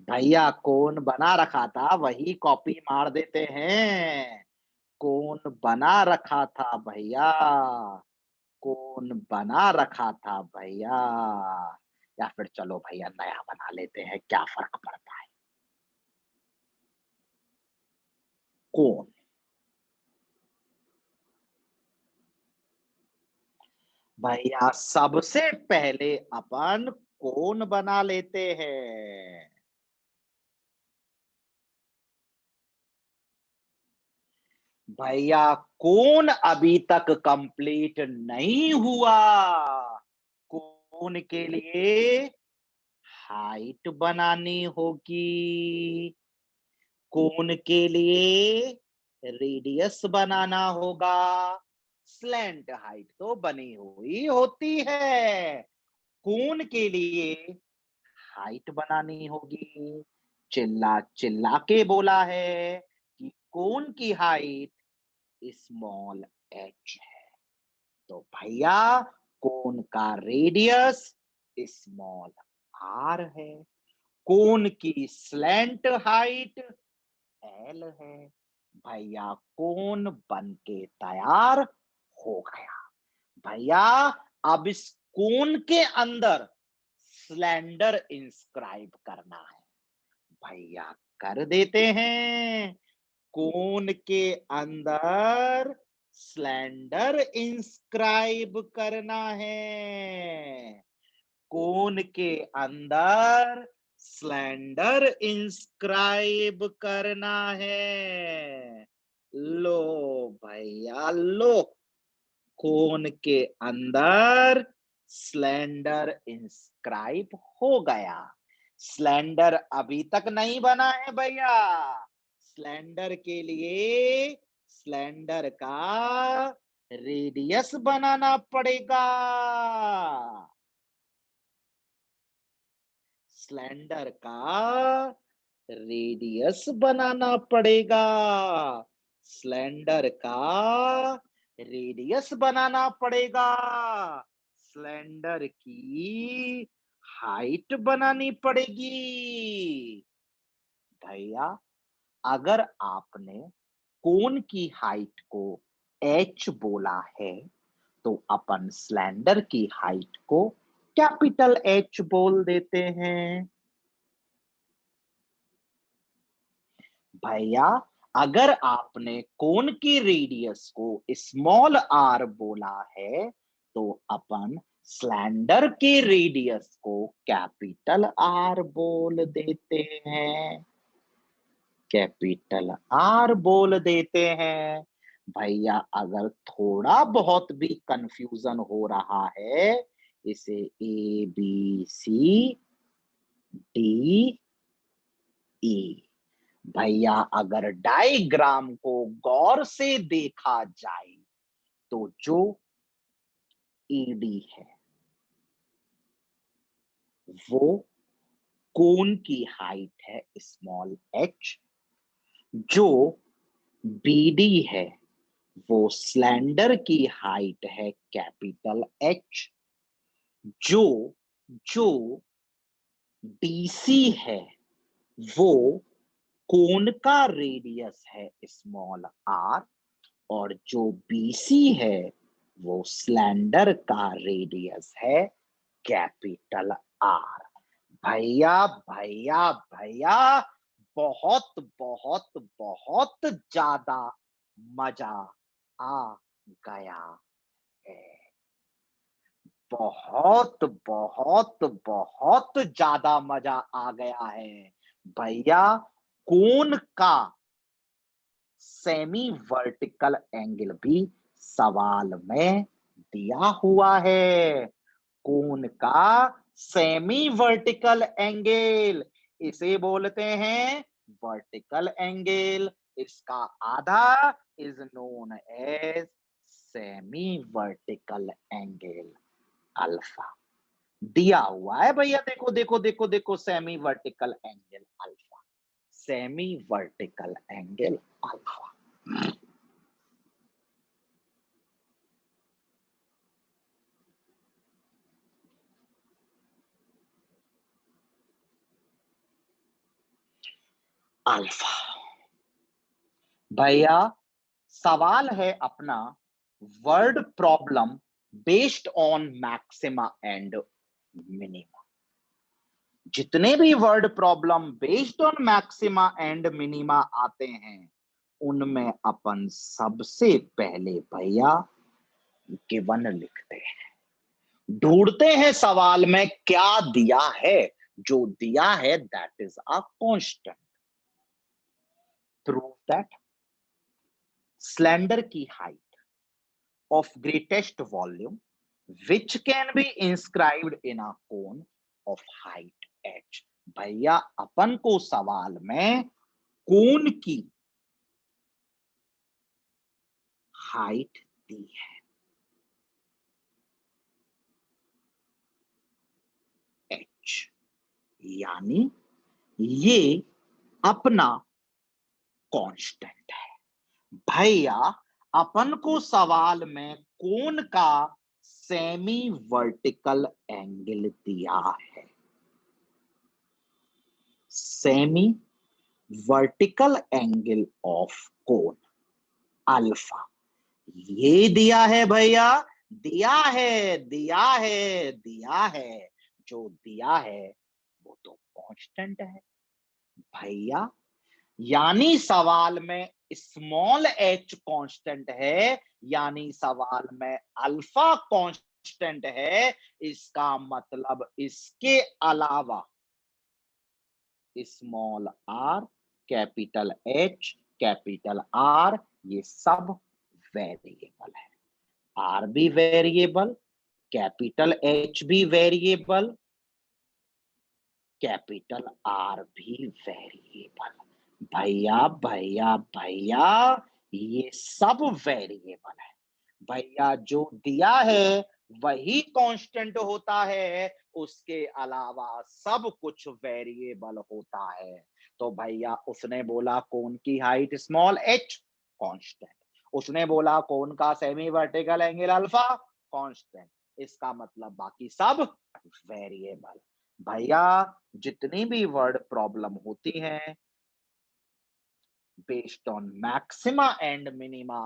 भैया कोन बना रखा था, वही कॉपी मार देते हैं। कोन बना रखा था भैया, कोन बना रखा था भैया, या फिर चलो भैया नया बना लेते हैं, क्या फर्क पड़ता है। कोन, भैया सबसे पहले अपन कोन बना लेते हैं। भैया कोन अभी तक कंप्लीट नहीं हुआ, कोन के लिए हाइट बनानी होगी, कोन के लिए रेडियस बनाना होगा। स्लैंट हाइट तो बनी हुई होती है, कोन के लिए हाइट बनानी होगी। चिल्ला चिल्ला के बोला है कि कोन की हाइट स्मॉल एच है, तो भैया कोन का रेडियस स्मॉल आर है, कोन की स्लैंट हाइट एल है। भैया कोन बन के तैयार हो गया। भैया अब इस कोन के अंदर सिलेंडर इंस्क्राइब करना है। भैया कर देते हैं, कोन के अंदर सिलेंडर इंस्क्राइब करना है, कोन के अंदर सिलेंडर इंस्क्राइब करना है। लो भैया लो, कोन के अंदर सिलेंडर इंस्क्राइब हो गया। सिलेंडर अभी तक नहीं बना है भैया, सिलेंडर के लिए सिलेंडर का रेडियस बनाना पड़ेगा, सिलेंडर का रेडियस बनाना पड़ेगा, सिलेंडर का रेडियस बनाना पड़ेगा, सिलेंडर की हाइट बनानी पड़ेगी। भैया अगर आपने कोन की हाइट को h बोला है, तो अपन सिलेंडर की हाइट को कैपिटल H बोल देते हैं। भैया अगर आपने कोन की रेडियस को स्मॉल r बोला है, तो अपन स्लेंडर के रेडियस को कैपिटल आर बोल देते हैं, कैपिटल आर बोल देते हैं। भैया अगर थोड़ा बहुत भी कंफ्यूजन हो रहा है, इसे A B C D E, भैया अगर डायग्राम को गौर से देखा जाए तो जो ईडी है वो कोन की हाइट है स्मॉल एच, जो बीडी है वो स्लेंडर की हाइट है कैपिटल एच, जो जो डीसी है वो कोन का रेडियस है स्मॉल आर, और जो बीसी है वो स्लेंडर का रेडियस है कैपिटल आर। भैया भैया भैया, बहुत बहुत बहुत ज्यादा मजा आ गया है, बहुत बहुत बहुत ज्यादा मजा आ गया है। भैया कोन का सेमी वर्टिकल एंगल भी सवाल में दिया हुआ है, कोन का सेमी वर्टिकल एंगल, इसे बोलते हैं वर्टिकल एंगल, इसका आधा is known as semi vertical angle alpha. दिया हुआ है भैया, देखो देखो देखो देखो, semi vertical angle alpha, semi vertical angle alpha. Alpha भैया सवाल है अपना, word problem based on maxima and minima. जितने भी word problem based on maxima and minima आते हैं उनमें अपन सबसे पहले भैया गिवन लिखते हैं, ढूंढते हैं सवाल में क्या दिया है, जो दिया है that is a constant. Prove that slender की height of greatest volume which can be inscribed in a cone of height h। भैया अपन को सवाल में कोन की हाइट दी है h, यानी ये अपना कांस्टेंट है। भैया अपन को सवाल में कोन का सेमी वर्टिकल एंगल दिया है, semi vertical angle of cone alpha, ये दिया है भैया, दिया है दिया है दिया है, जो दिया है वो तो कांस्टेंट है भैया। यानी सवाल में स्मॉल एच कांस्टेंट है, यानी सवाल में अल्फा कांस्टेंट है, इसका मतलब इसके अलावा small R, capital H, capital R, ये सब वेरिएबल है। आर भी वेरिएबल, कैपिटल एच भी वेरिएबल, कैपिटल आर भी वेरिएबल। भैया भैया भैया ये सब वेरिएबल है भैया, जो दिया है वही कांस्टेंट होता है, उसके अलावा सब कुछ वेरिएबल होता है। तो भैया उसने बोला कोन की हाइट स्मॉल एच कांस्टेंट, उसने बोला कोन का semi vertical angle alpha constant, इसका मतलब बाकी सब वेरिएबल। भैया जितनी भी वर्ड प्रॉब्लम होती हैं based on maxima and minima,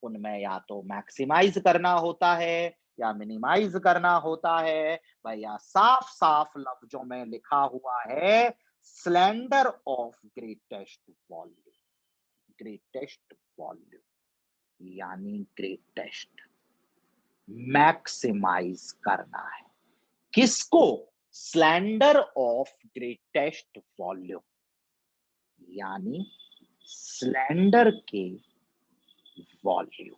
उनमें या तो मैक्सिमाइज करना होता है या मिनिमाइज करना होता है। भैया साफ साफ लफ्जों में लिखा हुआ है slender of greatest volume, greatest volume यानी ग्रेटेस्ट मैक्सिमाइज करना है। किसको? स्लेंडर ऑफ ग्रेटेस्ट वॉल्यूम, यानी सिलेंडर के वॉल्यूम।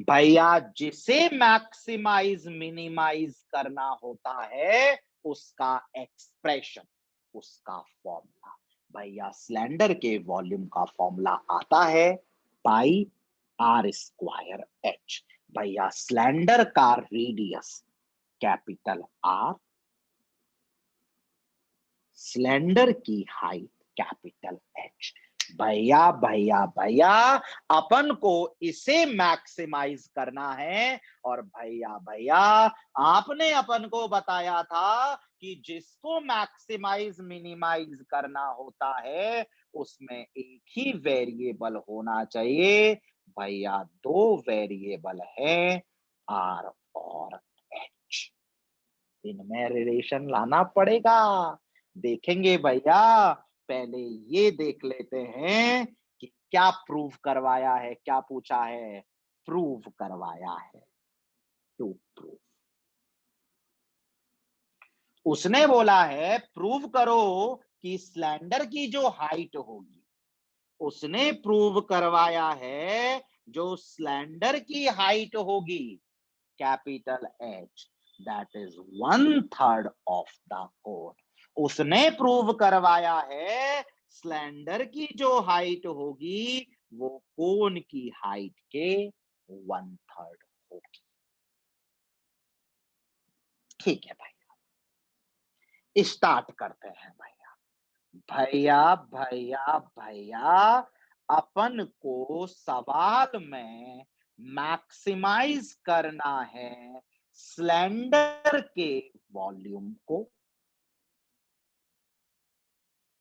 भैया जिसे मैक्सिमाइज मिनिमाइज करना होता है उसका एक्सप्रेशन, उसका फॉर्मूला, भैया सिलेंडर के वॉल्यूम का फॉर्मूला आता है पाई आर स्क्वायर एच। भैया सिलेंडर का रेडियस कैपिटल आर, सिलेंडर की हाइट कैपिटल एच। भैया भैया भैया अपन को इसे मैक्सिमाइज करना है, और भैया भैया आपने अपन को बताया था कि जिसको मैक्सिमाइज मिनिमाइज करना होता है उसमें एक ही वेरिएबल होना चाहिए। भैया दो वेरिएबल है आर और एच, इनमें रिलेशन लाना पड़ेगा। देखेंगे भैया, पहले ये देख लेते हैं कि क्या प्रूव करवाया है, क्या पूछा है, प्रूव करवाया है। टू प्रूव, उसने बोला है प्रूव करो कि सिलेंडर की जो हाइट होगी, उसने प्रूव करवाया है जो सिलेंडर की हाइट होगी capital H, that is 1/3 of the cone. उसने प्रूव करवाया है सिलेंडर की जो हाइट होगी वो कोन की हाइट के 1/3 होगी। ठीक है भैया, स्टार्ट करते हैं भैया। भैया भैया भैया अपन को सवाल में मैक्सिमाइज करना है सिलेंडर के वॉल्यूम को,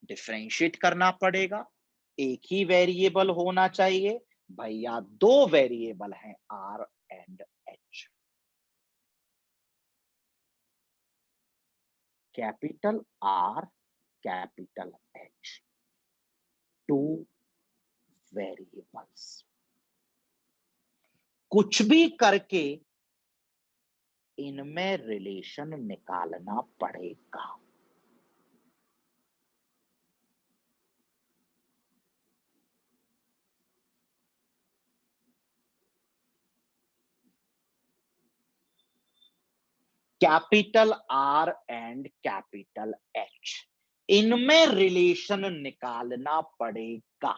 डिफरेंशिएट करना पड़ेगा, एक ही वेरिएबल होना चाहिए। भैया दो वेरिएबल हैं R and H, capital R capital H, two variables. कुछ भी करके इनमें रिलेशन निकालना पड़ेगा। Capital R and capital H, इनमें रिलेशन निकालना पड़ेगा।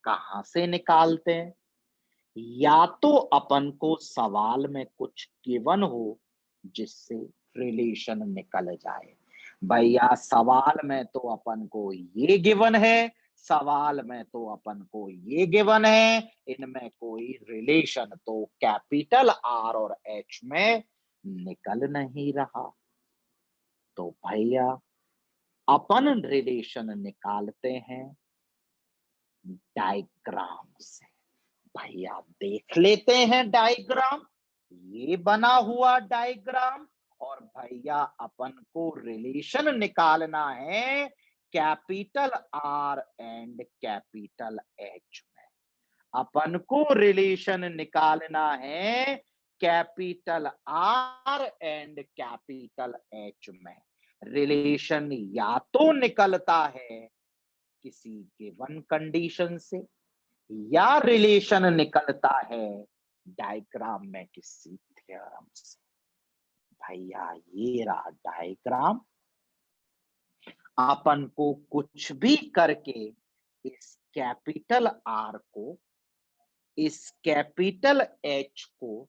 कहां से निकालते हैं? या तो अपन को सवाल में कुछ गिवन हो जिससे रिलेशन निकल जाए। भैया सवाल में तो अपन को ये गिवन है, सवाल में तो अपन को ये गिवन है, इनमें कोई रिलेशन तो कैपिटल आर और एच में निकल नहीं रहा। तो भैया अपन रिलेशन निकालते हैं डायग्राम से। भैया देख लेते हैं डायग्राम, ये बना हुआ डायग्राम, और भैया अपन को रिलेशन निकालना है capital R and capital H में। अपन को रिलेशन निकालना है capital R and capital H में। रिलेशन या तो निकलता है किसी गिवन कंडीशन से, या रिलेशन निकलता है डायग्राम में किसी थ्योरम से। भैया ये रहा डायग्राम, अपन को कुछ भी करके इस कैपिटल आर को इस कैपिटल एच को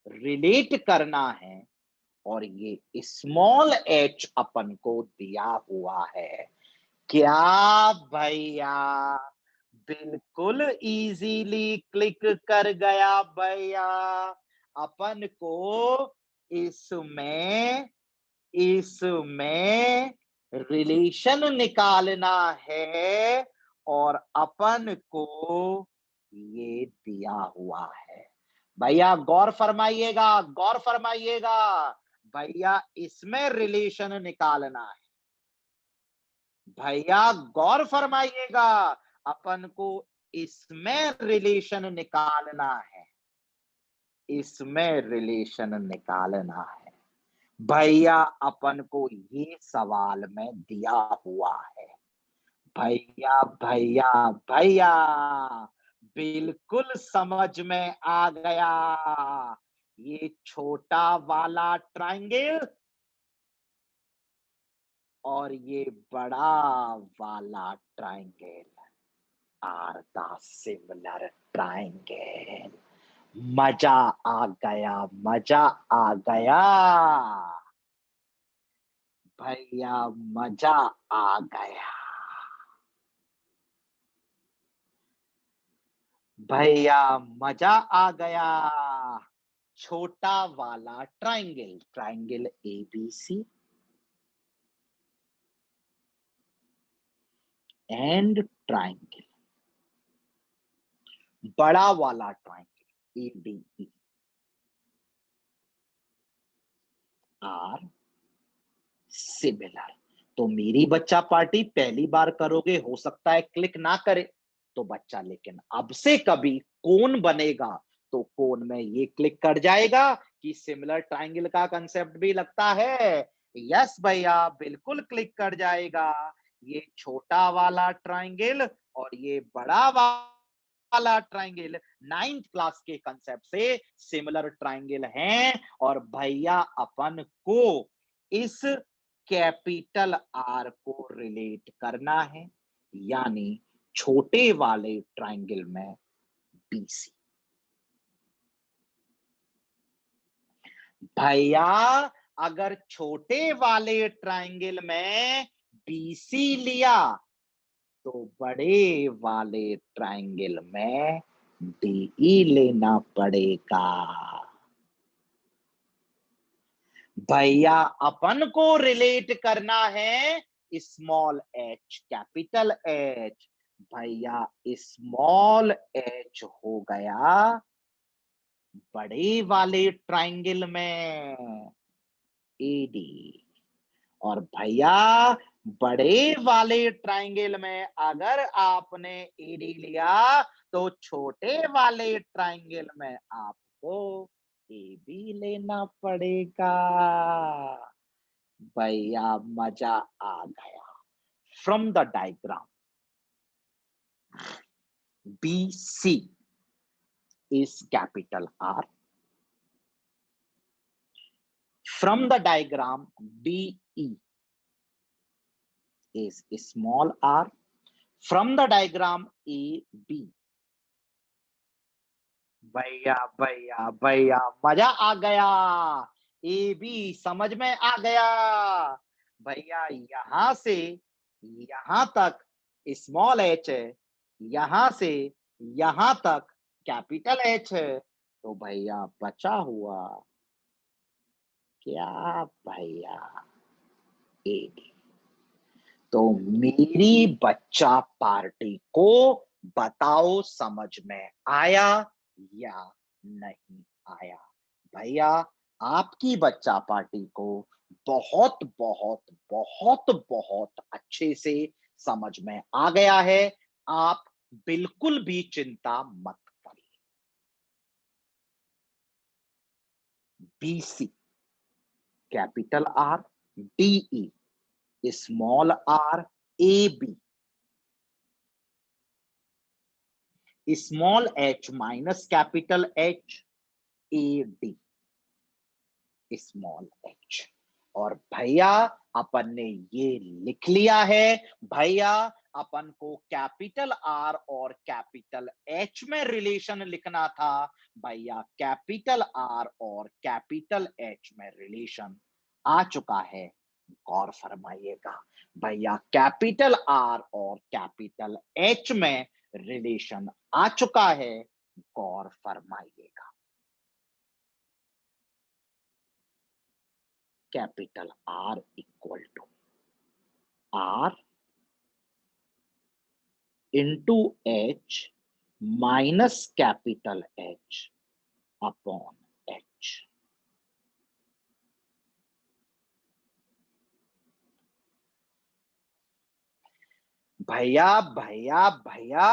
रिलेट करना है, और ये स्मॉल एच अपन को दिया हुआ है। क्या भैया बिल्कुल इजीली क्लिक कर गया भैया। अपन को इसमें इसमें रिलेशन निकालना है, और अपन को ये दिया हुआ है। भैया गौर फरमाइएगा, गौर फरमाइएगा, भैया इसमें रिलेशन निकालना है। भैया गौर फरमाइएगा, अपन को इसमें रिलेशन निकालना है, इसमें रिलेशन निकालना है भैया। अपन को ये सवाल में दिया हुआ है भैया भैया भैया, बिल्कुल समझ में आ गया। ये छोटा वाला ट्रायंगल और ये बड़ा वाला triangle are the similar triangle. मजा आ गया, मजा आ गया भैया, मजा आ गया भैया, मजा आ गया। छोटा वाला triangle, triangle ABC and triangle, बड़ा वाला ट्रायंगल एडीई आर सिमिलर। तो मेरी बच्चा पार्टी पहली बार करोगे, हो सकता है क्लिक ना करे तो बच्चा, लेकिन अब से कभी कोन बनेगा तो कोन में ये क्लिक कर जाएगा कि सिमिलर ट्रायंगल का कंसेप्ट भी लगता है। यस भैया, बिल्कुल क्लिक कर जाएगा। ये छोटा वाला ट्रायंगल और ये बड़ा वाला ट्रायंगल 9th क्लास के कंसेप्ट से सिमिलर ट्रायंगल हैं। और भैया अपन को इस कैपिटल आर को रिलेट करना है, यानी छोटे वाले ट्रायंगल में बीसी। भैया अगर छोटे वाले ट्रायंगल में बीसी लिया तो बड़े वाले ट्रायंगल में डीई लेना पड़ेगा। भैया अपन को रिलेट करना है स्मॉल एच कैपिटल एच। भैया स्मॉल एच हो गया बड़े वाले ट्रायंगल में एडी। और भैया बड़े वाले ट्रायंगल में अगर आपने एडी लिया तो छोटे वाले ट्रायंगल में आपको ए बी लेना पड़ेगा। भैया मजा आ गया। From the diagram B C is capital R. From the diagram DE is small r. From the diagram AB, भैया भैया भैया मजा आ गया। ए बी समझ में आ गया भैया। यहां से यहां तक स्मॉल एच है, यहां से यहां तक कैपिटल एच है। तो भैया बचा हुआ क्या भैया, ए बी। तो मेरी बच्चा पार्टी को बताओ समझ में आया या नहीं आया। भैया आपकी बच्चा पार्टी को बहुत बहुत बहुत बहुत अच्छे से समझ में आ गया है। आप बिल्कुल भी चिंता मत करिए। BC capital R, DE small R, A B small H minus capital H, A D small H. और भैया अपन ने ये लिख लिया है। भैया अपन को कैपिटल आर और कैपिटल एच में रिलेशन लिखना था। भैया कैपिटल आर और कैपिटल एच में रिलेशन आ चुका है, गौर फरमाइएगा। भैया कैपिटल आर और कैपिटल एच में रिलेशन आ चुका है, गौर फरमाइएगा। Capital R equal to R into H minus capital H upon H. भैया भैया भैया,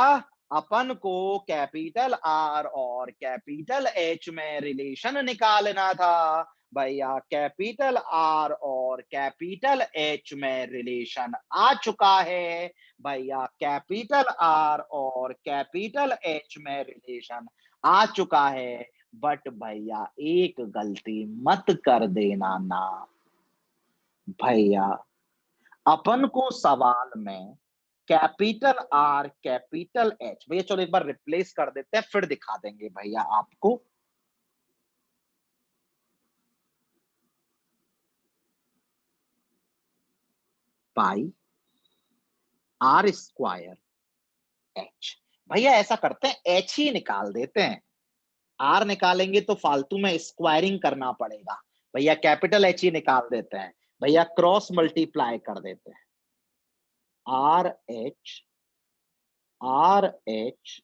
अपन को कैपिटल आर और कैपिटल एच में रिलेशन निकालना था। भैया कैपिटल आर और कैपिटल एच में रिलेशन आ चुका है। भैया कैपिटल आर और कैपिटल एच में रिलेशन आ चुका है। बट भैया एक गलती मत कर देना ना भैया, अपन को सवाल में कैपिटल आर कैपिटल एच, भैया चलो एक बार रिप्लेस कर देते हैं फिर दिखा देंगे भैया आपको। पाई आर स्क्वायर एच, भैया ऐसा करते हैं एच ही निकाल देते हैं। आर निकालेंगे तो फालतू में स्क्वायरिंग करना पड़ेगा। भैया कैपिटल एच ही निकाल देते हैं। भैया क्रॉस मल्टीप्लाई कर देते हैं। R H R H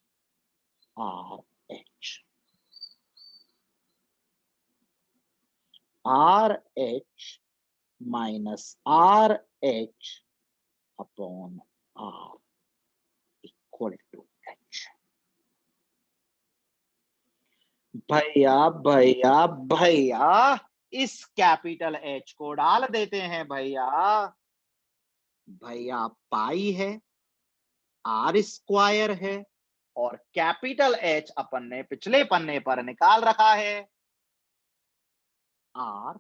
R H R H minus R H upon R equal to H. भैया भैया भैया, इस कैपिटल एच को डाल देते हैं भैया। भैया पाई है, आर स्क्वायर है, और कैपिटल एच अपन ने पिछले पन्ने पर निकाल रखा है। R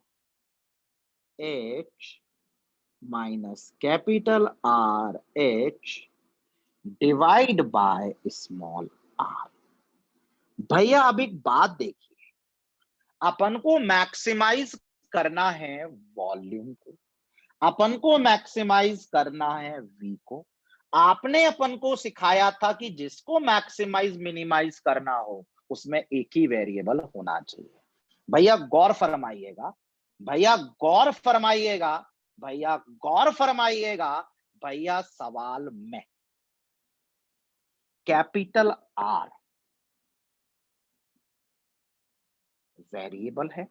H minus capital R H divide by small R. भैया अब एक बात देखिए, अपन को मैक्सिमाइज करना है वॉल्यूम को, अपन को मैक्सिमाइज करना है वी को। आपने अपन को सिखाया था कि जिसको मैक्सिमाइज मिनिमाइज करना हो उसमें एक ही वेरिएबल होना चाहिए। भैया गौर फरमाइएगा, भैया गौर फरमाइएगा, भैया गौर फरमाइएगा। भैया सवाल में कैपिटल आर वेरिएबल है,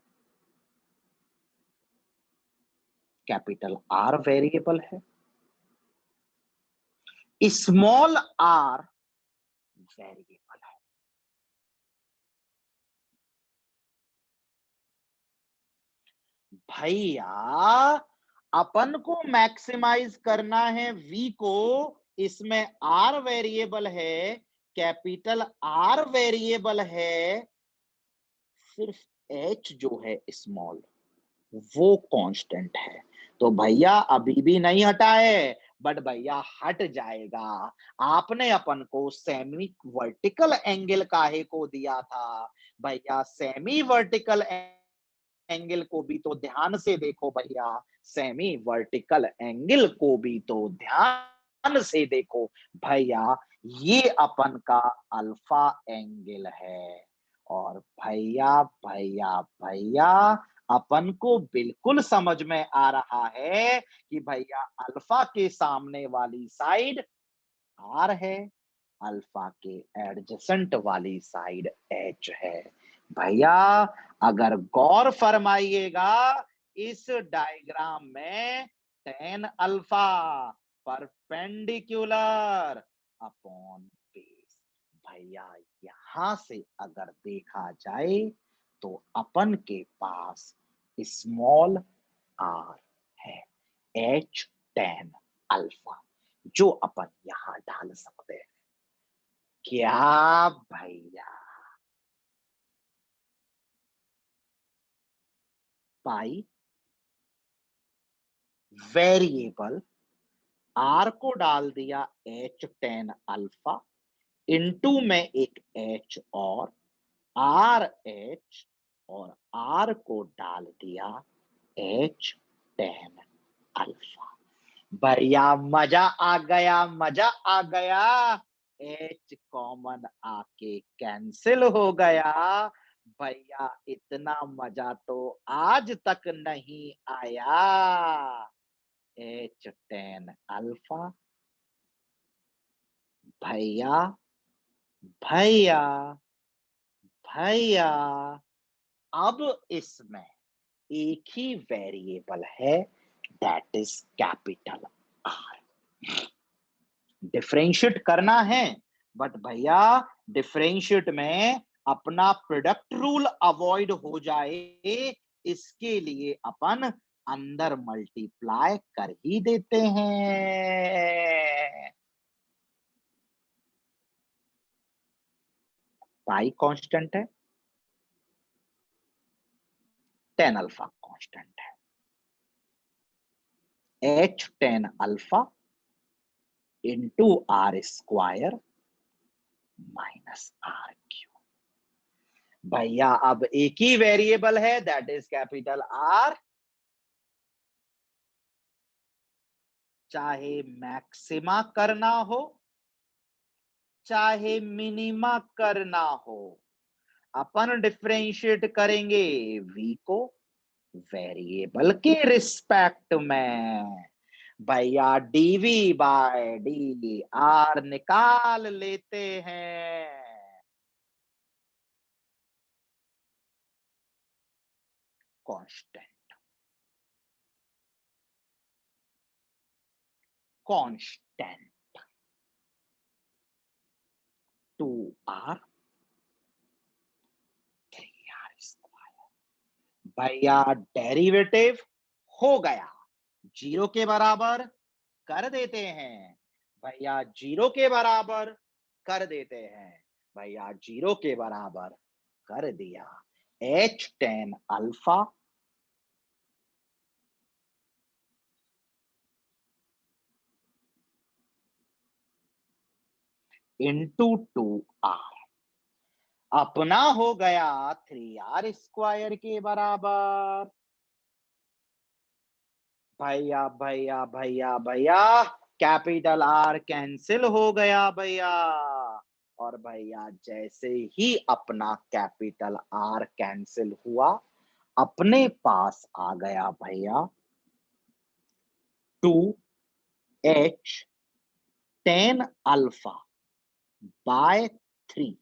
कैपिटल आर वेरिएबल है, स्मॉल आर वेरिएबल है। भैया अपन को मैक्सिमाइज करना है वी को, इसमें आर वेरिएबल है, कैपिटल आर वेरिएबल है, सिर्फ एच जो है स्मॉल वो कांस्टेंट है। तो भैया अभी भी नहीं हटा है, बट भैया हट जाएगा। आपने अपन को सेमी वर्टिकल एंगल काहे को दिया था? भैया सेमी वर्टिकल एंगल को भी तो ध्यान से देखो भैया, सेमी वर्टिकल एंगल को भी तो ध्यान से देखो भैया। ये अपन का अल्फा एंगल है। और भैया भैया भैया, अपन को बिल्कुल समझ में आ रहा है कि भैया अल्फा के सामने वाली साइड आर है, अल्फा के एडजेसेंट वाली साइड एच है। भैया अगर गौर फरमाइएगा, इस डायग्राम में tan alpha perpendicular upon base. भैया यहां से अगर देखा जाए तो अपन के पास स्मॉल आर है, एच टेन अल्फा, जो अपन यहां डाल सकते हैं। क्या भैया? पाई वेरिएबल आर को डाल दिया एच टेन अल्फा, इनटू में एक एच और आर एच, और आर को डाल दिया एच टेन अल्फा। भैया मजा आ गया, मजा आ गया। एच कॉमन आके कैंसिल हो गया। भैया इतना मजा तो आज तक नहीं आया। एच टेन अल्फा, भैया भैया भैया, अब इसमें एक ही वेरिएबल है, that is capital are. Differentiate करना है, बट भैया डिफरेंशिएट में अपना प्रोडक्ट रूल अवॉइड हो जाए, इसके लिए अपन अंदर मल्टीप्लाई कर ही देते हैं। पाई कांस्टेंट है, टेन अल्फा कांस्टेंट है, H tan alpha into R square minus R cube. भैया अब एक ही वेरिएबल है, दैट इज कैपिटल आर। चाहे मैक्सिमा करना हो चाहे मिनिमा करना हो, अपन डिफरेंशिएट करेंगे v को वेरिएबल के रिस्पेक्ट में। भैया डीवी बाय डी आर निकाल लेते हैं। Constant constant 2r 3r square. भैया डेरिवेटिव हो गया, जीरो के बराबर कर देते हैं। भैया जीरो के बराबर कर देते हैं। भैया जीरो के बराबर कर दिया। H tan alpha into 2r अपना हो गया 3r स्क्वायर के बराबर। भैया भैया भैया भैया कैपिटल आर कैंसिल हो गया भैया। और भैया जैसे ही अपना कैपिटल आर कैंसिल हुआ, अपने पास आ गया भैया 2h tan alpha by 3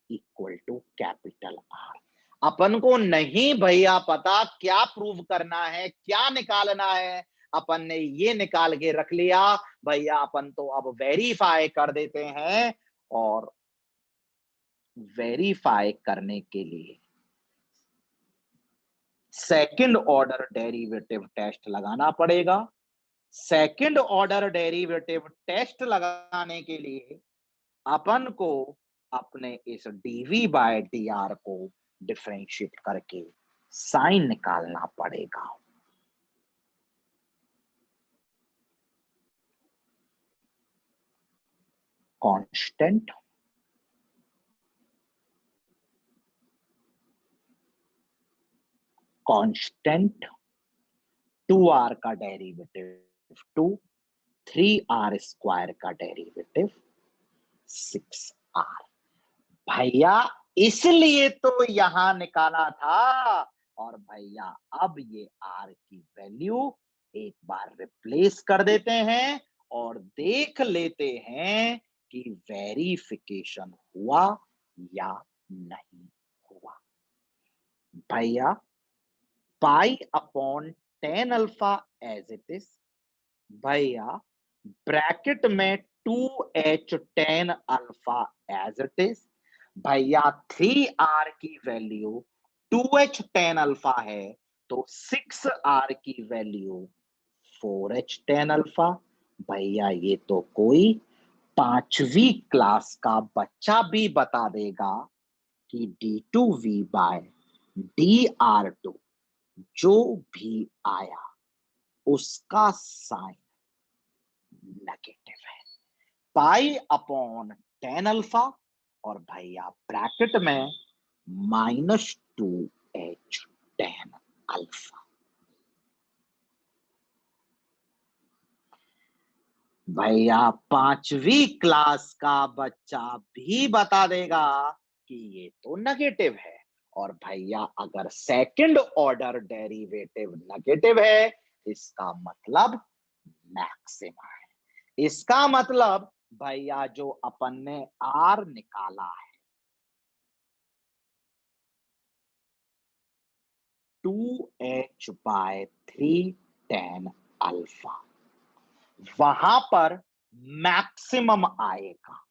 equal to capital R. अपन को नहीं भैया पता क्या प्रूव करना है, क्या निकालना है, अपन ने ये निकाल के रख लिया। भैया अपन तो अब वेरीफाई कर देते हैं, और वेरीफाई करने के लिए सेकंड ऑर्डर डेरिवेटिव टेस्ट लगाना पड़ेगा। सेकंड ऑर्डर डेरिवेटिव टेस्ट लगाने के लिए अपन को अपने इस डीवी बाय डी आर को डिफरेंशिएट करके साइन निकालना पड़ेगा। कांस्टेंट कांस्टेंट 2r का डेरिवेटिव 2, 3r स्क्वायर का डेरिवेटिव 6r। भैया इसलिए तो यहां निकाला था। और भैया अब ये r की वैल्यू एक बार रिप्लेस कर देते हैं और देख लेते हैं कि वेरिफिकेशन हुआ या नहीं हुआ। भैया pi upon tan alpha as it is, भैया ब्रैकेट में 2h tan alpha as it is. भैया 3r की वैल्यू 2h टेन अल्फा है, तो 6r की वैल्यू 4h टेन अल्फा। भैया ये तो कोई 5वीं क्लास का बच्चा भी बता देगा कि d2v बाय dr2 जो भी आया उसका साइन नेगेटिव है। पाई अपॉन टेन अल्फा और भैया ब्रैकेट में -2h टेन अल्फा। भैया 5वीं क्लास का बच्चा भी बता देगा कि ये तो नेगेटिव है। और भैया अगर सेकंड ऑर्डर डेरिवेटिव नेगेटिव है, इसका मतलब मैक्सिमा है। इसका मतलब भैया जो अपन ने आर निकाला है 2h बाय 3 टेन अल्फा, वहां पर मैक्सिमम आएगा।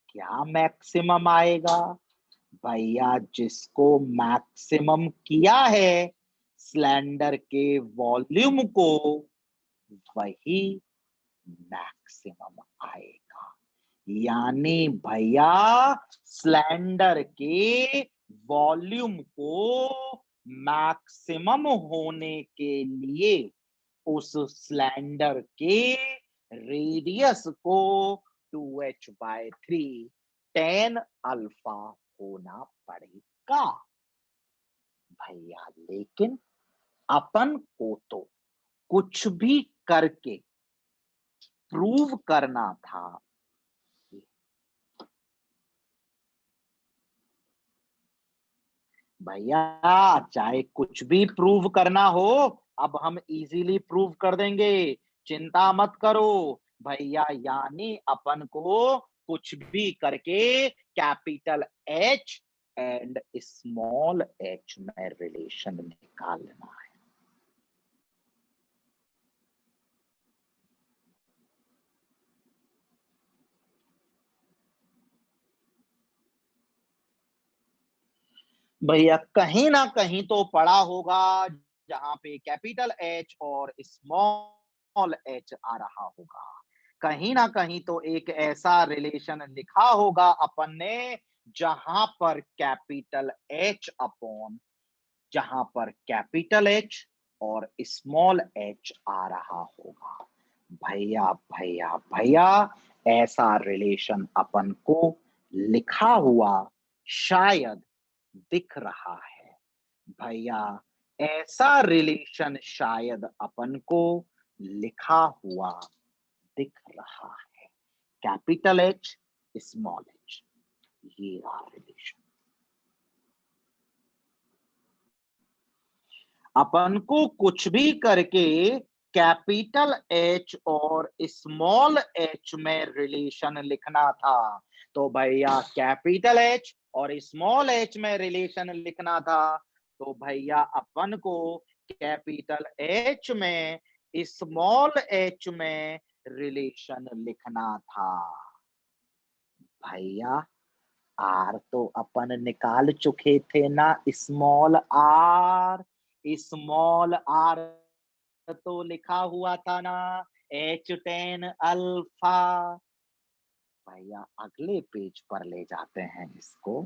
क्या मैक्सिमम आएगा? भैया जिसको मैक्सिमम किया है सिलेंडर के वॉल्यूम को, वही मैक्सिमम आएगा। यानी भैया सिलेंडर के वॉल्यूम को मैक्सिमम होने के लिए उस सिलेंडर के रेडियस को 2h/3 tan अल्फा होना पड़ेगा। भैया लेकिन अपन को तो कुछ भी करके प्रूव करना था। भैया चाहे कुछ भी प्रूव करना हो, अब हम इजीली प्रूव कर देंगे, चिंता मत करो भैया। यानी अपन को कुछ भी करके capital H and small H में रिलेशन निकालना है। भैया कहीं ना कहीं तो पढ़ा होगा जहां पे कैपिटल एच और स्मॉल एच आ रहा होगा। कहीं ना कहीं तो एक ऐसा रिलेशन लिखा होगा अपन ने जहां पर कैपिटल एच अपॉन, जहां पर कैपिटल एच और स्मॉल एच आ रहा होगा। भैया भैया भैया ऐसा रिलेशन अपन को लिखा हुआ शायद दिख रहा है। भैया ऐसा रिलेशन शायद अपन को लिखा हुआ दिख रहा है। कैपिटल एच स्मॉल एच, ये रहा रिलेशन। अपन को कुछ भी करके कैपिटल एच और स्मॉल एच में रिलेशन लिखना था। तो भैया कैपिटल एच और स्मॉल एच में रिलेशन लिखना था, तो भैया अपन को कैपिटल एच में स्मॉल एच में रिलेशन लिखना था। भैया आर तो अपन निकाल चुके थे ना, स्मॉल आर। स्मॉल आर तो लिखा हुआ था ना H tan अल्फा। भैया अगले पेज पर ले जाते हैं इसको।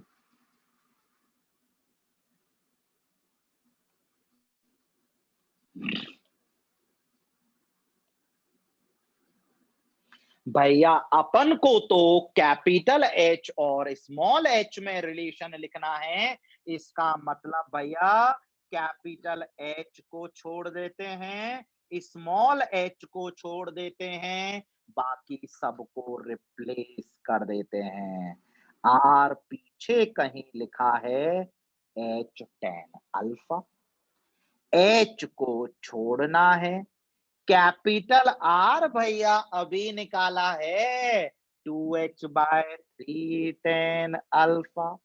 भैया अपन को तो कैपिटल एच और स्मॉल एच में रिलेशन लिखना है। इसका मतलब भैया कैपिटल एच को छोड़ देते हैं, स्मॉल एच को छोड़ देते हैं, बाकी सबको रिप्लेस कर देते हैं। आर पीछे कहीं लिखा है H tan अल्फा, एच को छोड़ना है। कैपिटल आर भैया अभी निकाला है 2h/3 tan alpha.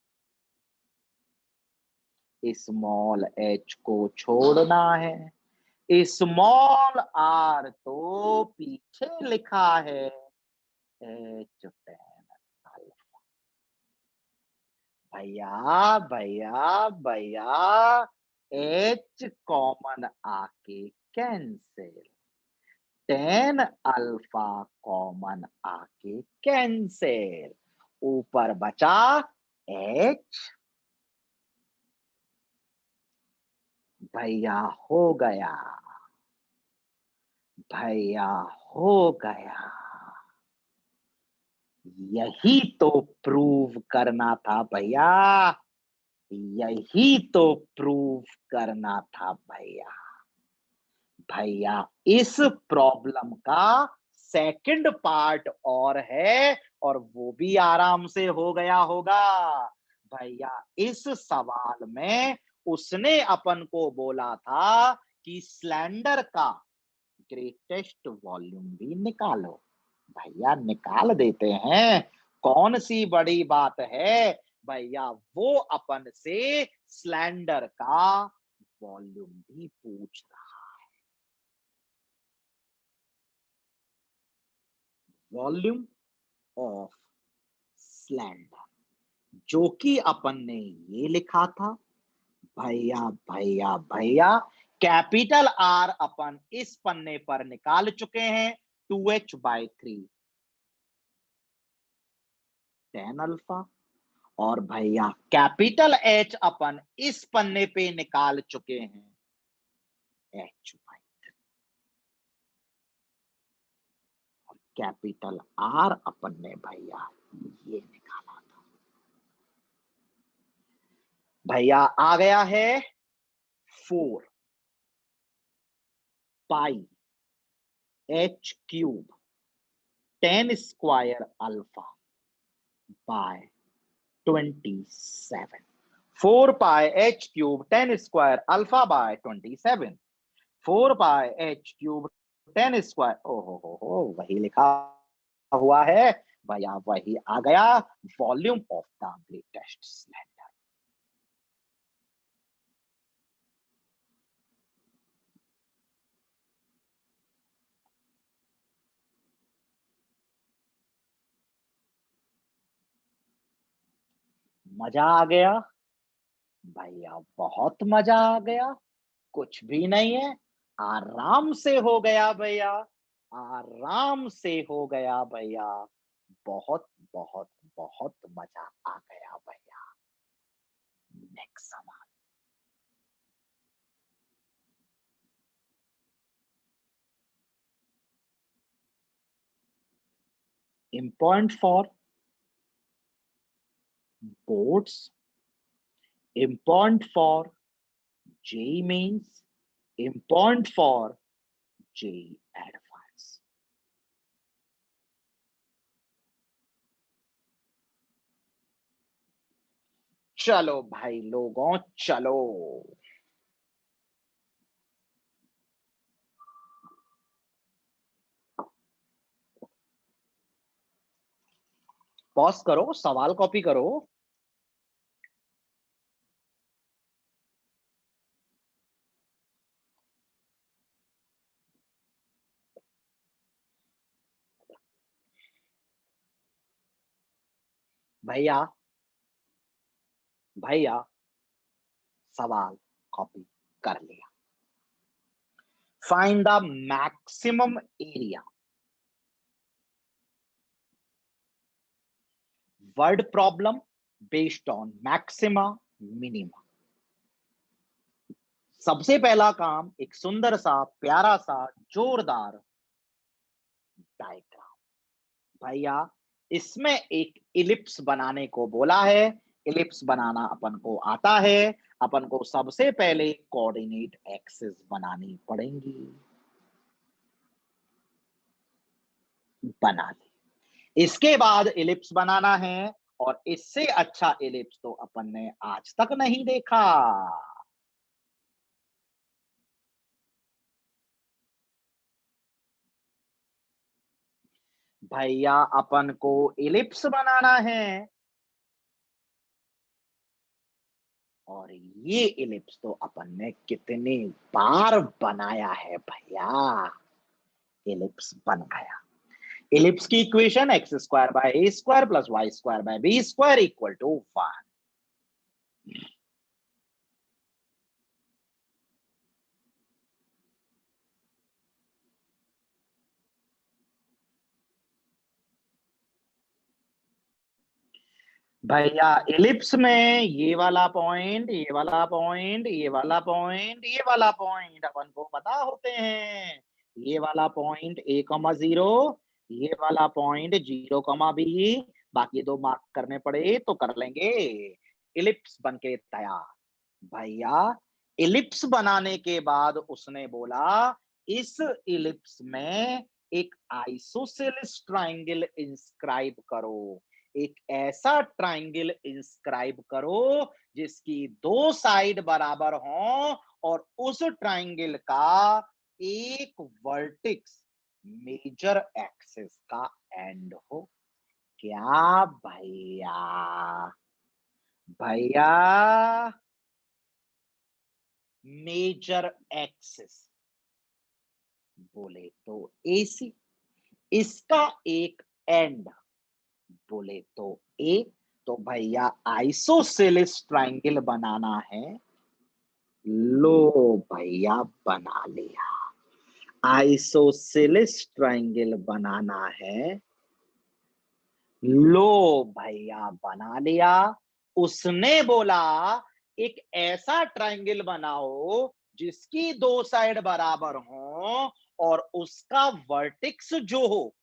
Small H को छोड़ना है। स्मॉल आर तो पीछे लिखा है H tan अल्फा। भैया भैया भैया एच कॉमन आके कैंसिल, tan अल्फा कॉमन आके कैंसिल, ऊपर बचा एच। भैया हो गया, भैया हो गया। यही तो प्रूव करना था भैया, यही तो प्रूव करना था भैया। भैया इस प्रॉब्लम का सेकंड पार्ट और है, और वो भी आराम से हो गया होगा। भैया इस सवाल में उसने अपन को बोला था कि सिलेंडर का ग्रेटेस्ट वॉल्यूम भी निकालो। भैया निकाल देते हैं, कौन सी बड़ी बात है। भैया वो अपन से सिलेंडर का वॉल्यूम भी पूछ रहा। वॉल्यूम ऑफ सिलेंडर, जो कि अपन ने ये लिखा था। भैया भैया भैया, कैपिटल आर अपन इस पन्ने पर निकाल चुके हैं, 2h/3 tan अल्फा। और भैया कैपिटल एच अपन इस पन्ने पे निकाल चुके हैं, h/3। और कैपिटल आर अपन ने भैया ये निकाला था। भैया आ गया है 4 पाई h³ tan square alpha by 27। 4 pi h³ tan square alpha by 27। 4 pi h³ tan square, हो वही लिखा हुआ है भैया, वही आ गया, volume of the greatest cylinder. मजा आ गया भैया, बहुत मजा आ गया। कुछ भी नहीं है, आराम से हो गया भैया, आराम से हो गया भैया। बहुत बहुत बहुत मजा आ गया भैया। नेक्स्ट सवाल। Important for boards, important for JEE mains, important for JEE advance। चलो भाई लोगों, चलो। पॉज करो, सवाल कॉपी करो। भैया भैया, सवाल कॉपी कर लिया। Find the maximum area, word problem based on maxima minima. सबसे पहला काम, एक सुंदर सा प्यारा सा जोरदार डायग्राम। भैया इसमें एक इलिप्स बनाने को बोला है। इलिप्स बनाना अपन को आता है। अपन को सबसे पहले कोऑर्डिनेट एक्सिस बनानी पड़ेंगी। बना ली। इसके बाद इलिप्स बनाना है, और इससे अच्छा इलिप्स तो अपन ने आज तक नहीं देखा। भैया अपन को इलिप्स बनाना है, और ये इलिप्स तो अपन ने कितने बार बनाया है भैया। इलिप्स बन गया। इलिप्स की equation X square by A square plus Y square by B square equal to 1। भैया इलिप्स में ये वाला पॉइंट, ये वाला पॉइंट, ये वाला पॉइंट, ये वाला पॉइंट अपन को पता होते हैं। ये वाला पॉइंट a,0, ये वाला पॉइंट 0,b। बाकी दो मार्क करने पड़े तो कर लेंगे। इलिप्स बन के तैयार। भैया इलिप्स बनाने के बाद उसने बोला, इस इलिप्स में एक आइसोसेलेस ट्रायंगल इंस्क्राइब करो। एक ऐसा ट्रायंगल इंस्क्राइब करो जिसकी दो साइड बराबर हो, और उस ट्रायंगल का एक वर्टेक्स मेजर एक्सिस का एंड हो। क्या भैया? भैया मेजर एक्सिस बोले तो AC, इसका एक एंड बोले तो ए, तो भैया आइसोसेलेस ट्रायंगल बनाना है। लो भैया बना लिया। आइसोसेलेस ट्रायंगल बनाना है। लो भैया बना लिया। उसने बोला एक ऐसा ट्रायंगल बनाओ जिसकी दो साइड बराबर हो और उसका वर्टेक्स जो हो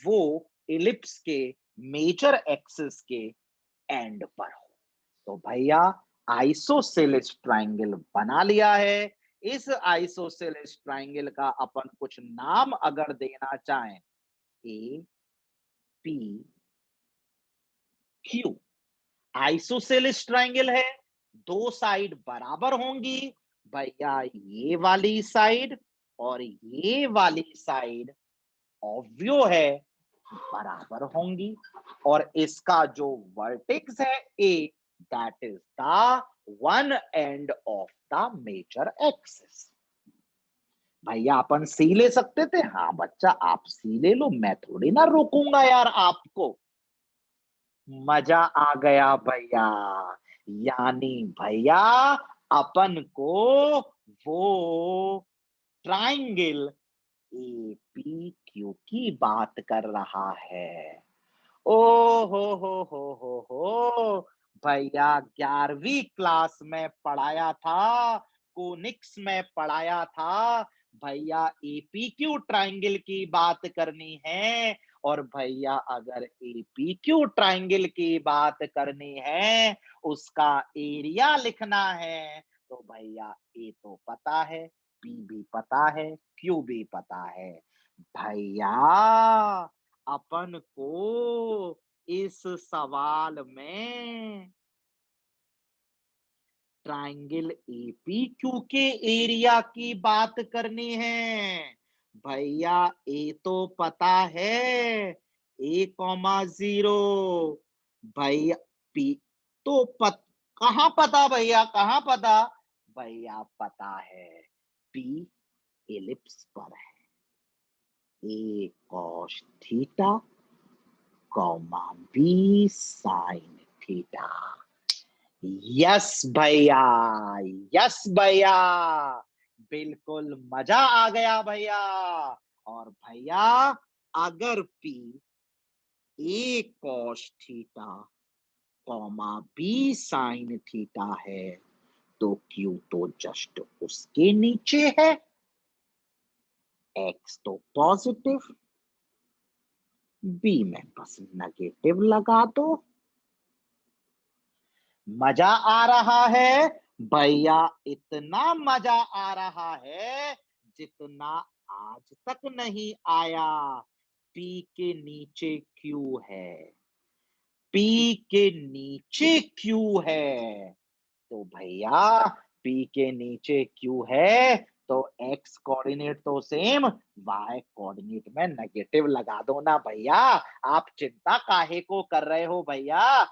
वो इलिप्स के मेजर एक्सिस के एंड पर हो। तो भैया आइसोसेलेस ट्रायंगल बना लिया है। इस आइसोसेलेस ट्रायंगल का अपन कुछ नाम अगर देना चाहें, A P Q. Isosceles triangle है, दो साइड बराबर होंगी। भैया ये वाली साइड और ये वाली साइड ऑब्वियो है बराबर होंगी। और इसका जो वर्टेक्स है A, that is the one end of the major axis. भैया अपन सी ले सकते थे, हाँ बच्चा आप सी ले लो, मैं थोड़ी ना रोकूंगा यार आपको। मजा आ गया भैया। यानी भैया अपन को वो ट्रायंगल ए पी क्यू की बात कर रहा है। ओ हो भैया 11वीं क्लास में पढ़ाया था, कोनिक्स में पढ़ाया था। भैया एपीक्यू ट्रायंगल की बात करनी है। और भैया अगर एपीक्यू ट्रायंगल की बात करनी है, उसका एरिया लिखना है, तो भैया ए तो पता है, पी भी पता है, क्यू भी पता है। भैया अपन को इस सवाल में ट्रायंगल एपीक्यू के एरिया की बात करनी है। भैया ए तो पता है, ए कॉमा जीरो। भैया पी तो कहाँ पता भैया, कहाँ पता? भैया पता है, पी एलिप्स पर है। A cos theta comma B sine theta. Yes भैया, यस भैया, बिल्कुल मजा आ गया भैया। और भैया अगर P A cos theta comma B sine theta है, तो क्यू तो जस्ट उसके नीचे है। एक्स तो पॉजिटिव, बी में बस नेगेटिव लगा दो। मजा आ रहा है भैया, इतना मजा आ रहा है जितना आज तक नहीं आया। पी के नीचे क्यू है, पी के नीचे क्यू है, तो भैया पी के नीचे क्यू है, तो एक्स कोऑर्डिनेट तो सेम, वाई कोऑर्डिनेट में नेगेटिव लगा दो ना भैया। आप चिंता काहे को कर रहे हो भैया?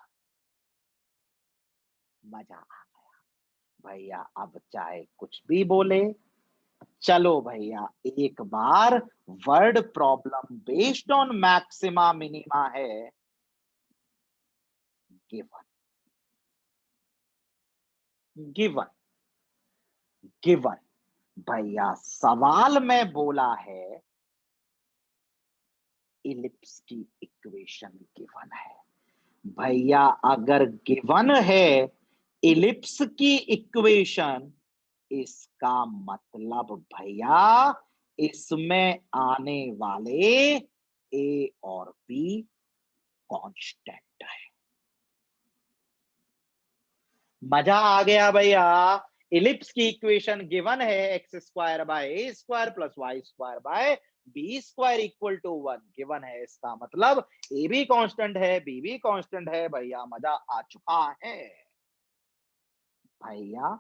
मजा आ भैया, अब चाहे कुछ भी बोले। चलो भैया एक बार word problem based on maxima minima है गिवन। गिवन गिवन भैया सवाल में बोला है इलिप्स की इक्वेशन गिवन है। भैया अगर गिवन है इलिप्स की इक्वेशन, इसका मतलब भैया इसमें आने वाले ए और बी कांस्टेंट है। मजा आ गया भैया। इलिप्स की इक्वेशन गिवन है, X square by A square plus Y square by B square equal to 1 given है। इसका मतलब ए भी कांस्टेंट है, बी भी कांस्टेंट है। भैया मजा आ चुका है। भैया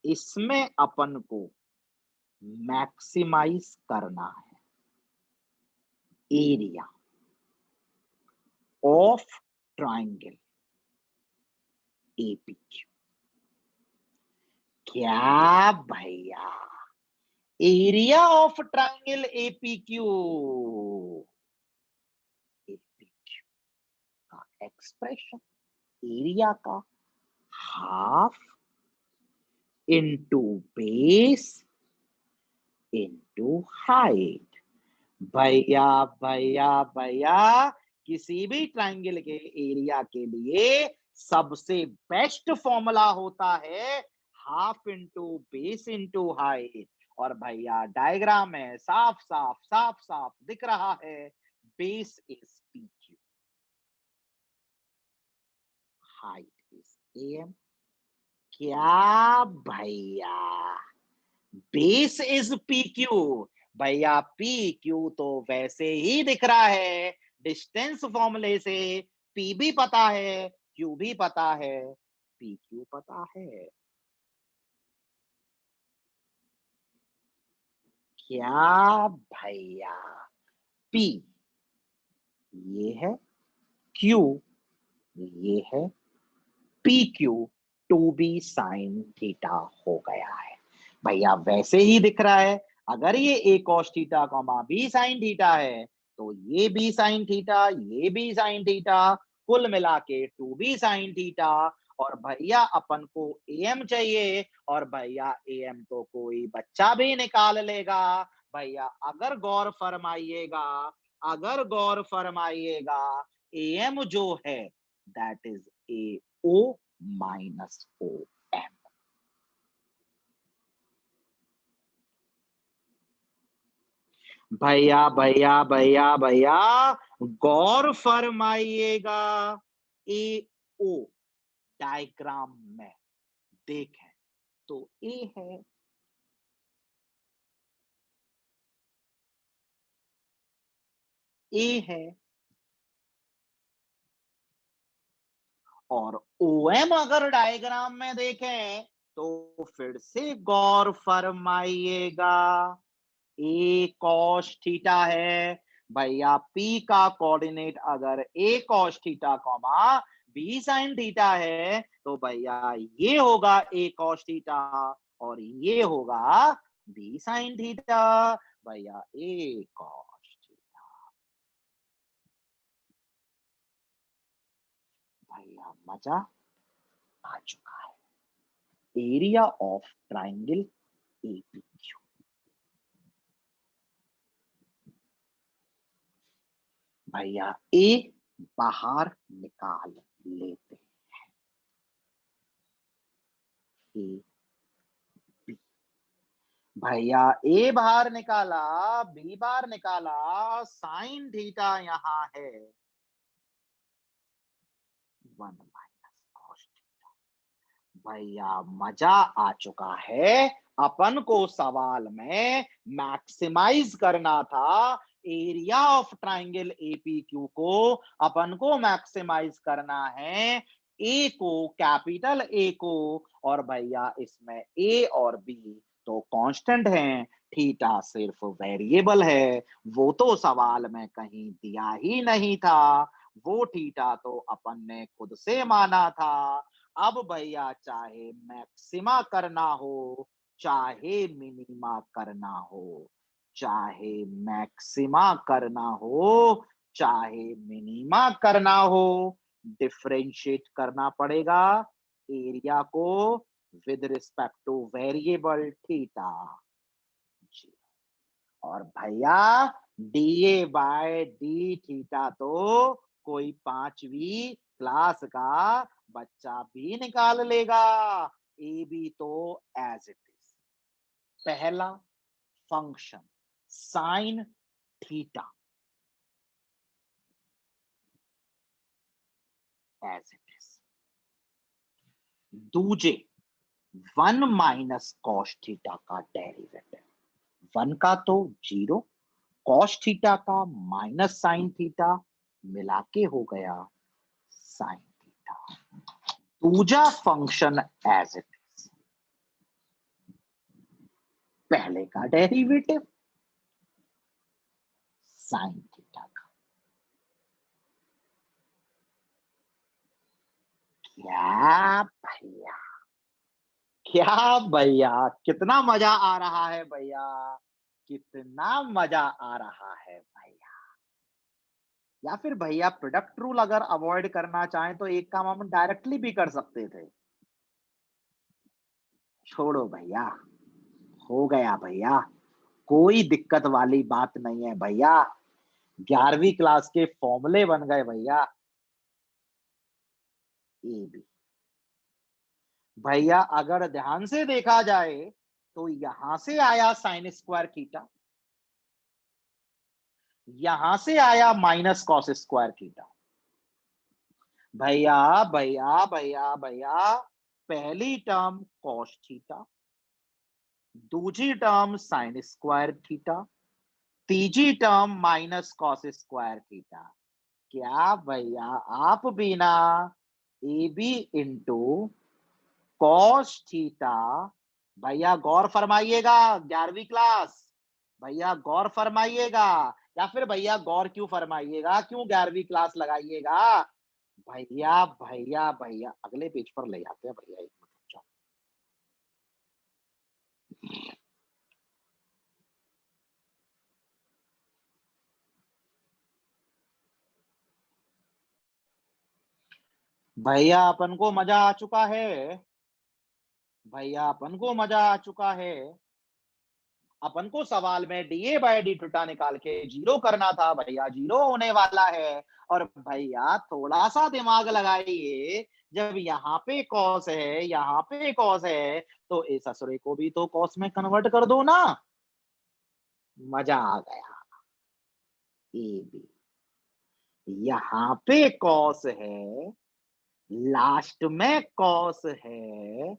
इसमें अपन को मैक्सिमाइज करना है एरिया ऑफ ट्रायंगल एपीक्यू। क्या भैया? Area of triangle APQ. Expression area का half into base into height. भैया भैया भैया, किसी भी ट्रायंगल के एरिया के लिए सबसे बेस्ट फॉर्मूला होता है half into base into height. और भैया डायग्राम में साफ साफ साफ साफ दिख रहा है, base is P Q, height is A M. क्या भैया, बेस इज पी क्यू। भैया पी क्यू तो वैसे ही दिख रहा है डिस्टेंस फॉर्मूले से, पी भी पता है, क्यू भी पता है, पी क्यू पता है। क्या भैया, पी ये है, क्यू ये है, P Q to be sine theta हो गया है। भैया वैसे ही दिख रहा है, अगर ये A cos theta comma B sine theta है तो ये बी साइन थीटा, ये बी साइन थीटा, कुल मिला के टू बी साइन थीटा। और भैया अपन को एम चाहिए, और भैया एम तो कोई बच्चा भी निकाल लेगा। भैया अगर गौर फरमाइएगा, अगर गौर फरमाइएगा, एम जो है that is A O minus O M. भैया भैया भैया भैया गौर फरमाइएगा, ए ओ डायग्राम में देखें तो ए है, ए है, और ओ एम अगर डायग्राम में देखें तो फिर से गौर फरमाइएगा, ए कॉस थीटा है। भैया पी का कोऑर्डिनेट अगर A cos theta comma B sine theta है तो भैया ये होगा ए कॉस थीटा और ये होगा बी साइन थीटा। भैया ए कॉस थीटा। भैया मजा आ चुका है। Area of triangle एपीक्यू। भैया ए बाहर निकाल लेते हैं, भैया ए बाहर निकाला, बी बाहर निकाला, साइन थीटा यहां है 1 - cos थीटा। भैया मजा आ चुका है। अपन को सवाल में मैक्सिमाइज करना था एरिया ऑफ ट्राइंगल एपीक्यू को, अपन को मैक्सिमाइज करना है ए को, कैपिटल ए को। और भैया इसमें ए और बी तो कांस्टेंट हैं, थीटा सिर्फ वेरिएबल है, वो तो सवाल में कहीं दिया ही नहीं था, वो थीटा तो अपन ने खुद से माना था। अब भैया चाहे मैक्सिमा करना हो, चाहे मिनिमा करना हो, चाहे मैक्सिमा करना हो, चाहे मिनिमा करना हो, डिफरेंशिएट करना पड़ेगा एरिया को with respect to variable theta. और भैया D A by D theta तो कोई 5वीं क्लास का बच्चा भी निकाल लेगा। ए बी तो एज इट इज, पहला function sine theta as it is, दूजे 1 - cos थीटा का डेरिवेटिव, 1 का तो 0, कॉस थीटा का माइनस साइन थीटा, मिला के हो गया साइन थीटा। दूजा फंक्शन एज इट इज, पहले का डेरिवेटिव साइन थीटा का। क्या भैया, क्या भैया, कितना मजा आ रहा है भैया, कितना मजा आ रहा है भैया। या फिर भैया प्रोडक्ट रूल अगर अवॉइड करना चाहें तो एक काम हम डायरेक्टली भी कर सकते थे। छोड़ो भैया, हो गया भैया, कोई दिक्कत वाली बात नहीं है भैया। 11वीं क्लास के फॉर्मूले बन गए भैया। ए बी भैया अगर ध्यान से देखा जाए तो यहां से आया साइन स्क्वायर थीटा, यहां से आया माइनस कॉस स्क्वायर थीटा। भैया भैया भैया भैया, पहली टर्म कॉस थीटा, दूसरी टर्म साइन स्क्वायर थीटा, तीसरी term minus cos square theta. क्या भैया आप बिना A B into cos theta, भैया गौर फरमाइएगा 11वीं क्लास, भैया गौर फरमाइएगा, या फिर भैया गौर क्यों फरमाइएगा, क्यों 11वीं क्लास लगाइएगा। भैया भैया भैया अगले पेज पर ले आते हैं भैया, एक मिनट रुक जाओ। भैया अपन को मजा आ चुका है, भैया अपन को मजा आ चुका है। अपन को सवाल में डीए बाय डी थीटा निकाल के जीरो करना था भैया, जीरो होने वाला है। और भैया थोड़ा सा दिमाग लगाइए, जब यहाँ पे कॉस है, यहाँ पे कॉस है, तो इस असुरे को भी तो कॉस में कन्वर्ट कर दो ना। मजा आ गया। ए बी, यहाँ पे कॉस है, लास्ट में कॉस है,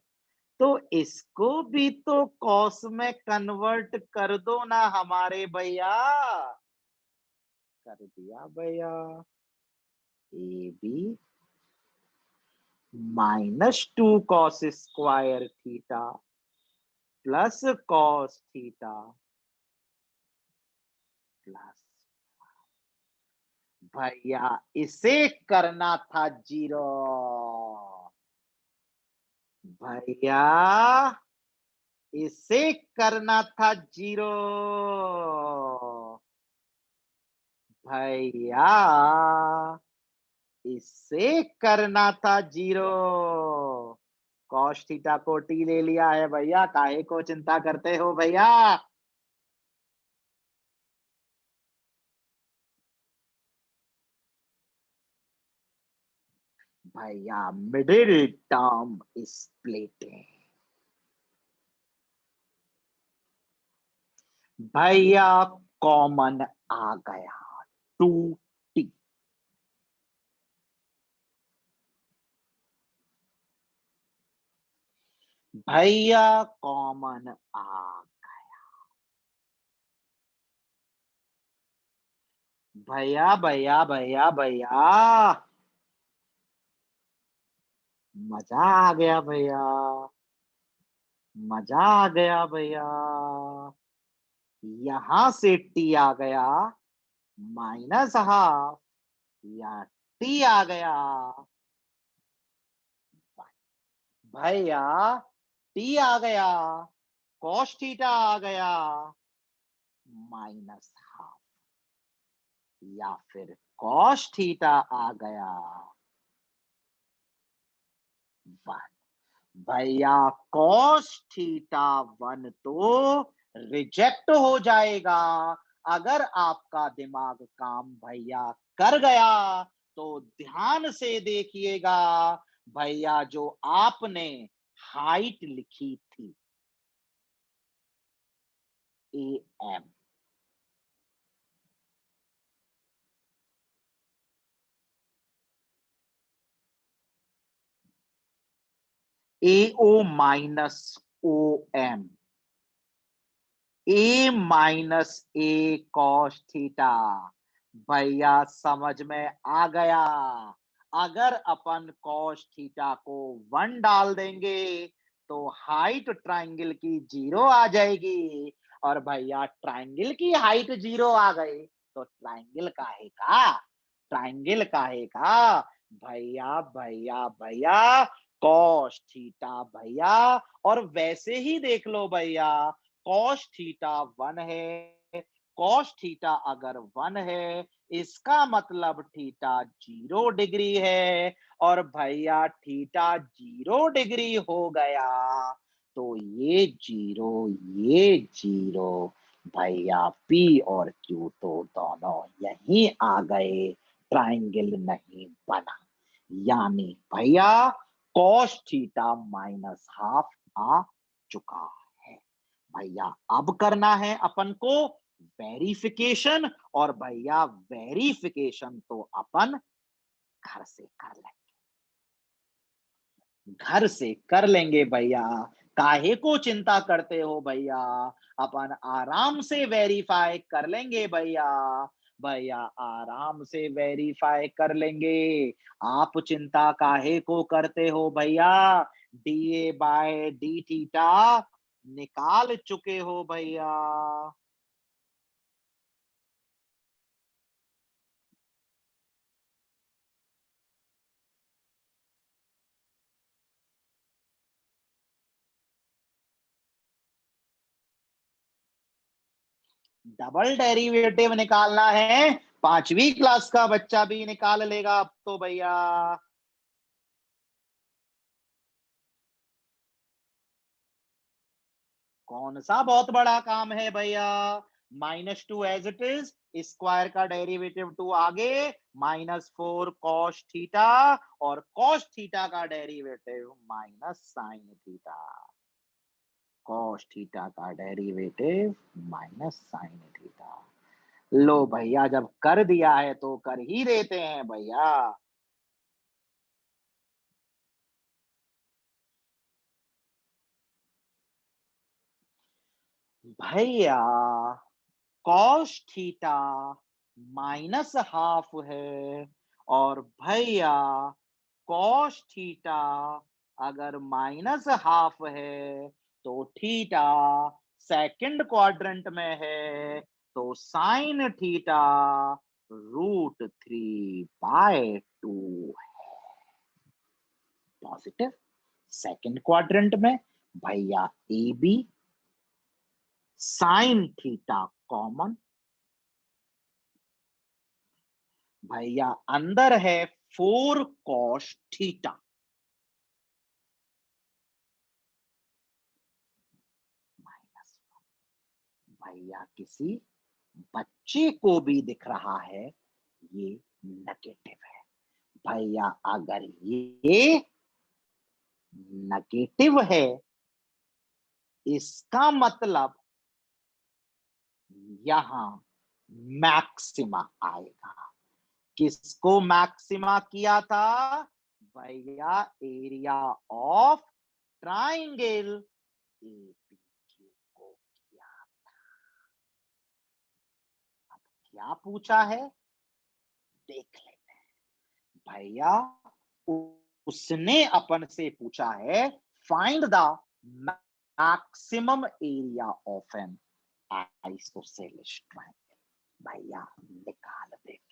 तो इसको भी तो कॉस में कन्वर्ट कर दो ना हमारे भैया। कर दिया भैया। A B -2 cos square theta plus cos theta plus, भैया इसे करना था जीरो। भैया इसे करना था जीरो। भैया इसे करना था जीरो। कॉस थीटा को टी ले लिया है भैया, काहे को चिंता करते हो भैया। भैया मिडिल टर्म स्प्लिटिंग, भैया कॉमन आ गया 2t। भैया कॉमन आ, भैया भैया भैया भैया मजा आ गया भैया, मजा आ गया भैया। यहां से टी आ गया -हाफ, या टी आ गया भैया, टी आ गया, कॉस थीटा आ गया -हाफ, या फिर कॉस थीटा आ गया 1। भैया कॉस थीटा 1 तो रिजेक्ट हो जाएगा। अगर आपका दिमाग काम भैया कर गया तो ध्यान से देखिएगा। भैया जो आपने हाइट लिखी थी A M, A O minus O M, A minus A cos theta, भैया समझ में आ गया। अगर अपन कॉस थीटा को 1 डाल देंगे तो हाइट ट्रायंगल की 0 आ जाएगी। और भैया ट्रायंगल की हाइट 0 आ गई तो ट्रायंगल काहे का, ट्रायंगल काहे का। भैया भैया भैया कॉस थीटा भैया, और वैसे ही देख लो भैया, कॉस थीटा 1 है, कॉस थीटा अगर 1 है, इसका मतलब थीटा 0 डिग्री है। और भैया थीटा 0 डिग्री हो गया तो ये 0, ये 0, भैया पी और क्यू तो दोनों यहीं आ गए, ट्राइंगल नहीं बना। यानी भैया कॉस थीटा माइनस हाफ आ चुका है। भैया अब करना है अपन को वेरिफिकेशन, और भैया वेरिफिकेशन तो अपन घर से कर लेंगे, घर से कर लेंगे भैया। काहे को चिंता करते हो भैया, अपन आराम से वेरीफाई कर लेंगे भैया। भैया आराम से वेरीफाई कर लेंगे, आप चिंता काहे को करते हो भैया। D A by D theta निकाल चुके हो भैया। डबल डेरिवेटिव निकालना है, 5वीं क्लास का बच्चा भी निकाल लेगा अब तो भैया। कौन सा बहुत बड़ा काम है भैया। -2 एज इट इज, स्क्वायर का डेरिवेटिव 2 आगे, -4 कॉस थीटा, और कॉस थीटा का derivative minus sine theta. Cos theta का डेरिवेटिव माइनस साइन थीटा। लो भैया, जब कर दिया है तो कर ही देते हैं भैया। भैया कॉस थीटा माइनस हाफ है, और भैया कॉस थीटा अगर माइनस हाफ है तो थीटा सेकंड क्वाड्रेंट में है, तो साइन थीटा √3/2 है। पॉजिटिव सेकंड क्वाड्रेंट में भैया A B sine theta common, भैया अंदर है 4 कॉस थीटा, माइनस। भैया किसी बच्चे को भी दिख रहा है ये नेगेटिव है। भैया अगर ये नेगेटिव है, इसका मतलब यहां मैक्सिमा आएगा। किसको मैक्सिमा किया था भैया, एरिया ऑफ ट्राइंगल एपीक्यू को किया। क्या पूछा है देख लेते हैं भैया। उसने अपन से पूछा है find the maximum area of N isosceles triangle. भैया निकाल देते हैं।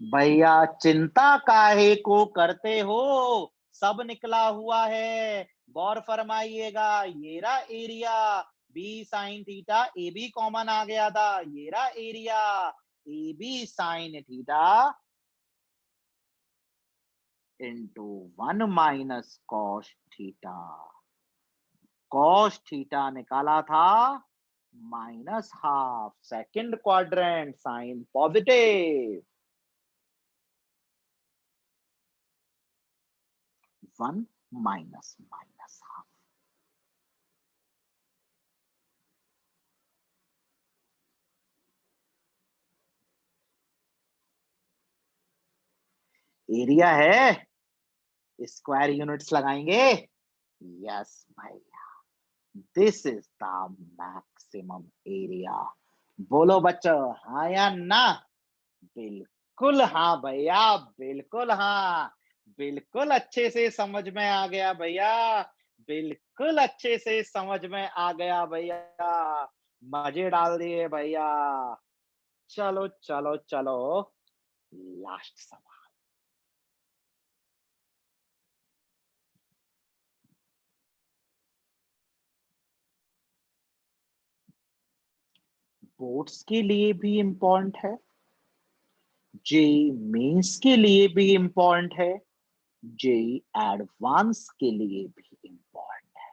भैया चिंता काहे को करते हो, सब निकला हुआ है, गौर फरमाइएगा। ये रहा area, B sine theta, A B common आ गया था, ये रहा area A B sine theta into 1 minus cos theta. Cos theta निकाला था -half, second quadrant, sine positive, 1 minus minus half. Area है, स्क्वायर यूनिट्स लगाएंगे। यस भैया, this is the maximum area. बोलो बच्चों, हाँ या ना। बिल्कुल हाँ भैया, बिल्कुल हाँ। बिल्कुल अच्छे से समझ में आ गया भैया, बिल्कुल अच्छे से समझ में आ गया भैया। मजे डाल दिए भैया। चलो चलो चलो, लास्ट सवाल। बोर्ड्स के लिए भी इंपॉर्टेंट है, जेई मेंस के लिए भी इंपॉर्टेंट है, जेई एडवांस के लिए भी इंपॉर्टेंट है।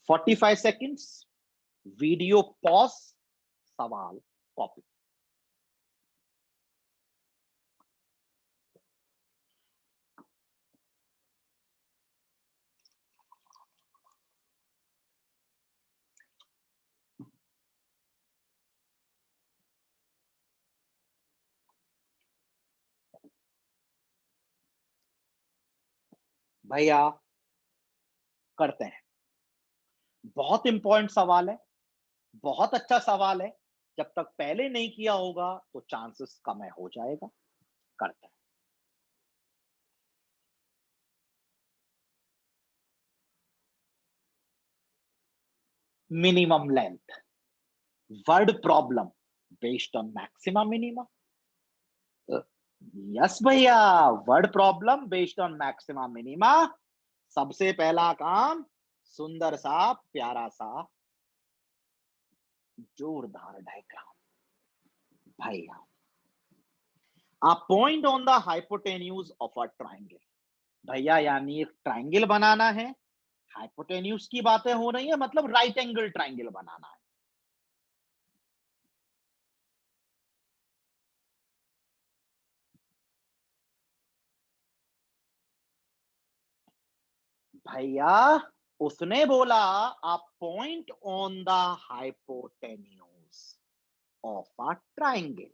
45 सेकंड्स, वीडियो पॉज, सवाल कॉपी। भैया करते हैं, बहुत इंपॉर्टेंट सवाल है, बहुत अच्छा सवाल है। जब तक पहले नहीं किया होगा तो चांसेस कम है हो जाएगा। करते हैं। Minimum length, word problem based on maxima minima. Yes भैया, word problem based on maxima minima. सबसे पहला काम, सुंदर सा प्यारा सा जोरदार डायग्राम। भैया, a point on the hypotenuse of a triangle। भैया यानी एक ट्राइंगल बनाना है, हाइपोटेन्यूज की बातें हो रही है, मतलब राइट एंगल ट्राइंगल बनाना है। भैया उसने बोला a point on the hypotenuse of a triangle,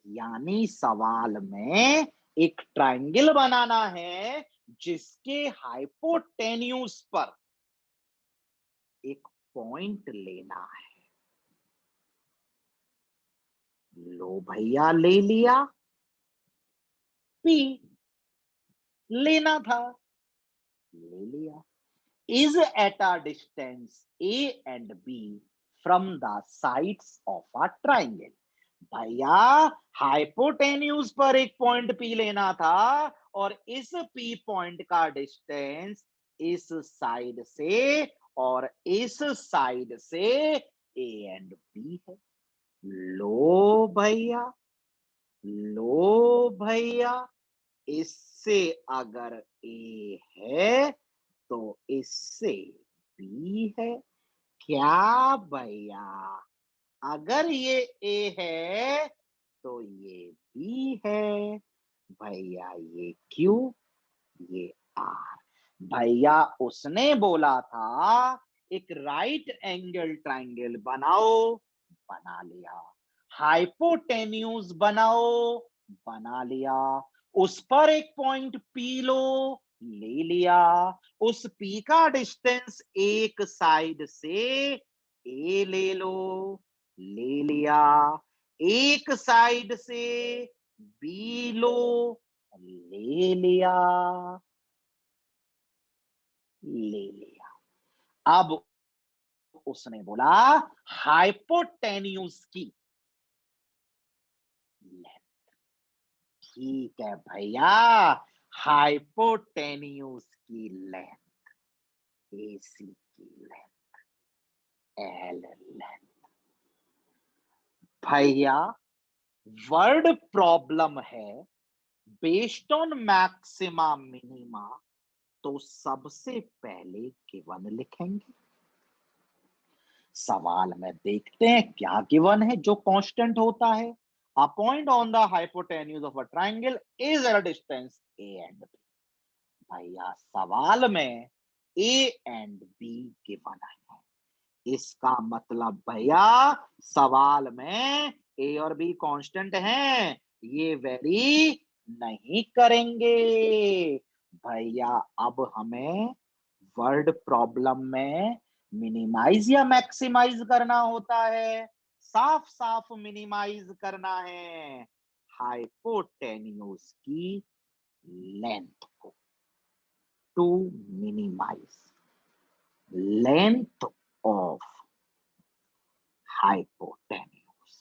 यानी सवाल में एक ट्राइंगल बनाना है जिसके हाइपोटेन्यूज पर एक पॉइंट लेना है। लो भैया ले लिया, पी लेना था, ले लिया। Is at a distance A and B from the sides of a triangle. भैया हाइपोटेन्यूज पर एक पॉइंट पी लेना था, और इस पी पॉइंट का डिस्टेंस इस साइड से और इस साइड से ए एंड बी है। लो भैया, लो भैया, इससे अगर ए है तो इससे बी है। क्या भैया, अगर ये ए है तो ये बी है। भैया ये क्यू, ये आर। भैया उसने बोला था एक राइट एंगल ट्राइंगल बनाओ, बना लिया। हाइपोटेन्यूज बनाओ, बना लिया। उस पर एक पॉइंट पी लो, ले लिया। उस पी का डिस्टेंस एक साइड से ए ले लो, ले लिया। एक साइड से बी लो, ले लिया, ले लिया। अब उसने बोला हाइपोटेन्यूज की लेंथ। ठीक है भैया, हाइपोटेन्यूज की लेंथ, एसी की लेंथ, एल लेंथ। भैया वर्ड प्रॉब्लम है बेस्ड ऑन मैक्सिमा मिनिमा, तो सबसे पहले गिवन लिखेंगे। सवाल में देखते हैं क्या गिवन है जो कांस्टेंट होता है। A point on the hypotenuse of a triangle is at a distance A and B. भैया सवाल में ए एंड बी गिवन है, इसका मतलब भैया सवाल में ए और बी कांस्टेंट हैं, ये वेरी नहीं करेंगे। भैया अब हमें वर्ड प्रॉब्लम में मिनिमाइज या मैक्सिमाइज करना होता है, साफ साफ मिनिमाइज करना है हाइपोटेन्यूज की लेंथ को। To minimize length of hypotenuse,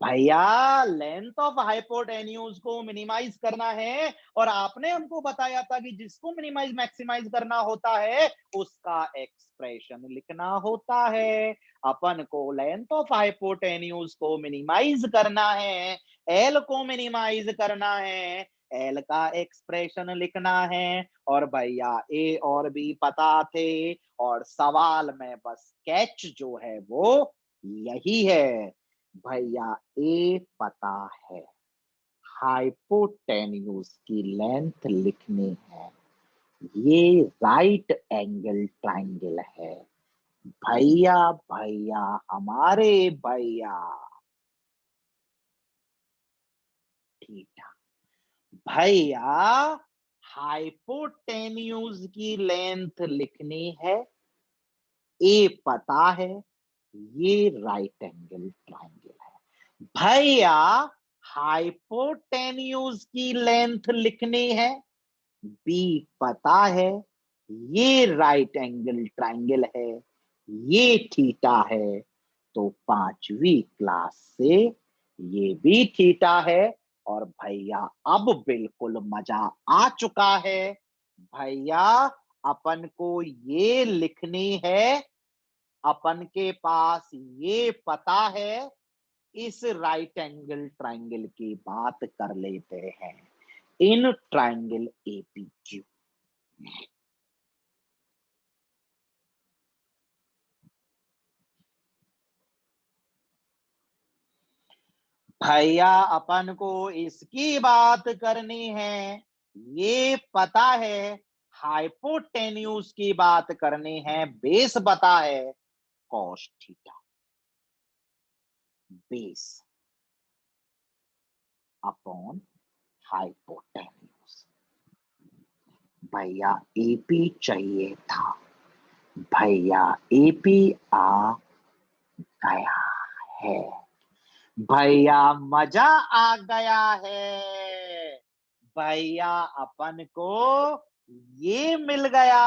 भैया लेंथ ऑफ हाइपोटेन्यूज को मिनिमाइज करना है, और आपने हमको बताया था कि जिसको मिनिमाइज मैक्सिमाइज करना होता है उसका एक्सप्रेशन लिखना होता है। अपन को लेंथ ऑफ हाइपोटेन्यूज को मिनिमाइज करना है, एल को मिनिमाइज करना है, एल का एक्सप्रेशन लिखना है, और भैया ए और बी पता थे, और सवाल में बस कैच जो है वो यही है भैया, ए पता है, हाइपोटेन्यूज की लेंथ लिखनी है, ये राइट एंगल ट्राइंगल है भैया, भैया हमारे भैया, ठीक है भैया, हाइपोटेन्यूज की लेंथ लिखनी है, ए पता है, ये राइट एंगल ट्राइंगल है भैया, हाइपोटेन्यूज की लेंथ लिखनी है, बी पता है, ये राइट एंगल ट्राइंगल है, ये थीटा है, तो पांचवी क्लास से ये भी थीटा है। और भैया अब बिल्कुल मजा आ चुका है भैया, अपन को ये लिखनी है, अपन के पास ये पता है, इस राइट एंगल ट्राइंगल की बात कर लेते हैं, इन ट्राइंगल एपीक्यू। भैया अपन को इसकी बात करनी है, ये पता है, हाइपोटेन्यूज की बात करनी है, बेस पता है, cos theta, base upon hypotenuse. भैया एपी चाहिए था, भैया एपी आ गया है भैया, मजा आ गया है भैया, अपन को ये मिल गया,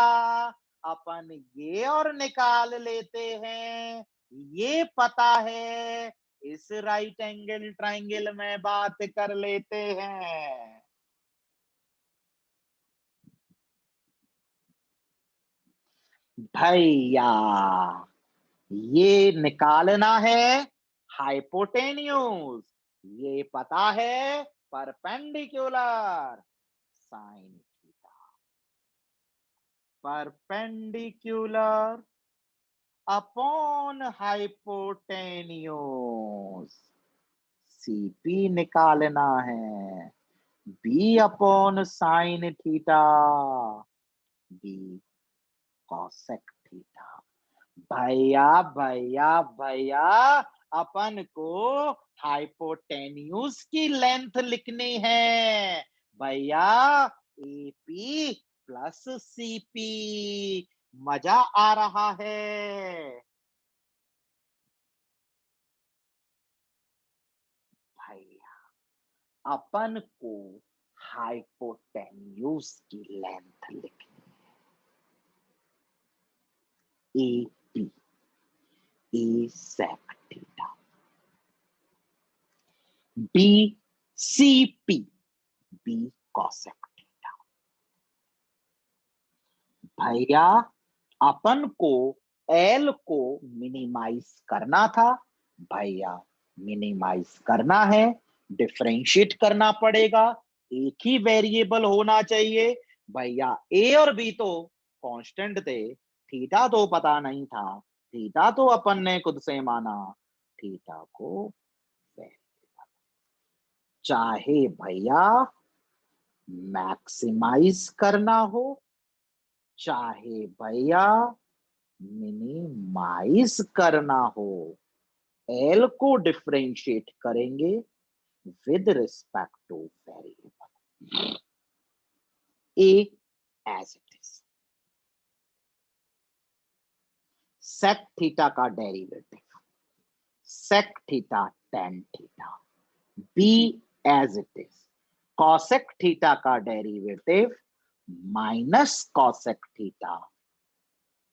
अपन ये और निकाल लेते हैं, ये पता है, इस राइट एंगल ट्राइंगल में बात कर लेते हैं भैया, ये निकालना है हाइपोटेन्यूज, ये पता है perpendicular, sine theta, perpendicular upon hypotenuse, CP निकालना है, B upon sine theta, B cosec theta. भैया भैया भैया, अपन को हाइपोटेन्यूज की लेंथ लिखनी है भैया, एपी प्लस सीपी, मजा आ रहा है भैया, अपन को हाइपोटेन्यूज की लेंथ लिखनी है, AP, A sec theta, B CP, B cosec theta. भैया अपन को एल को मिनिमाइज करना था भैया, मिनिमाइज करना है, डिफरेंशिएट करना पड़ेगा, एक ही वेरिएबल होना चाहिए भैया, ए और बी तो कांस्टेंट थे, थीटा तो पता नहीं था, थीटा तो अपन ने खुद से माना, थीटा को वेरिएबल, चाहे भैया मैक्सिमाइज करना हो, चाहे भैया मिनिमाइज करना हो, एल को डिफरेंशिएट करेंगे with respect to variable, A as it is, sec theta का derivative, sec theta tan theta, B as it is, cosec theta का derivative minus cosec theta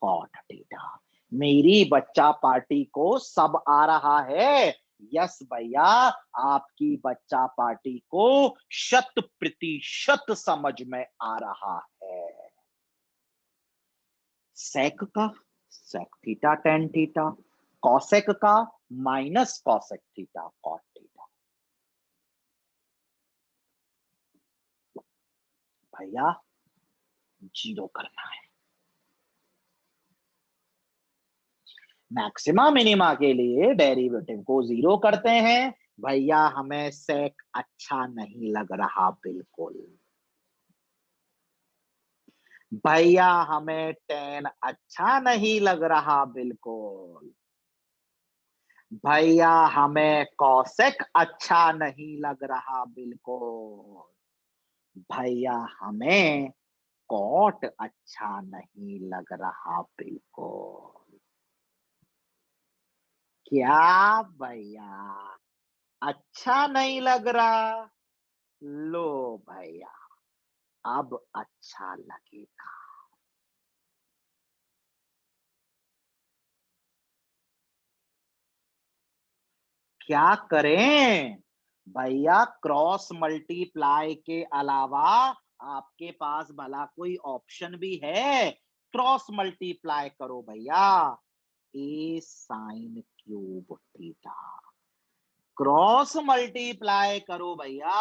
cot theta. मेरी बच्चा पार्टी को सब आ रहा है, यस भैया, आपकी बच्चा पार्टी को 100% समझ में आ रहा है। सेक का sec theta tan theta, cosec का minus cosec theta cot theta. भैया जीरो करना है। मैक्सिमा मिनिमा के लिए डेरिवेटिव को जीरो करते हैं। भैया हमें सेक अच्छा नहीं लग रहा बिल्कुल। भैया हमें टेन अच्छा नहीं लग रहा बिल्कुल। भैया हमें कॉसेक अच्छा नहीं लग रहा बिल्कुल। भैया हमें कॉट अच्छा नहीं लग रहा बिल्कुल। क्या भैया अच्छा नहीं लग रहा? लो भैया, अब अच्छा लगेगा। क्या करें भैया? क्रॉस मल्टीप्लाई के अलावा आपके पास भला कोई ऑप्शन भी है? क्रॉस मल्टीप्लाई करो भैया। A sine cube theta, cross multiply करो भैया।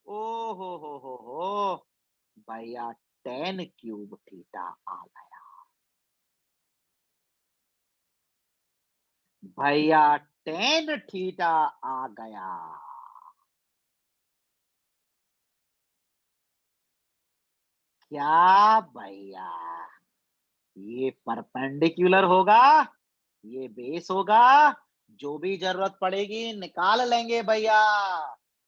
ओ हो भैया, टेन क्यूब थीटा आ गया। भैया टेन थीटा आ गया। क्या भैया? ये परपेंडिकुलर होगा, ये बेस होगा। जो भी जरूरत पड़ेगी निकाल लेंगे भैया।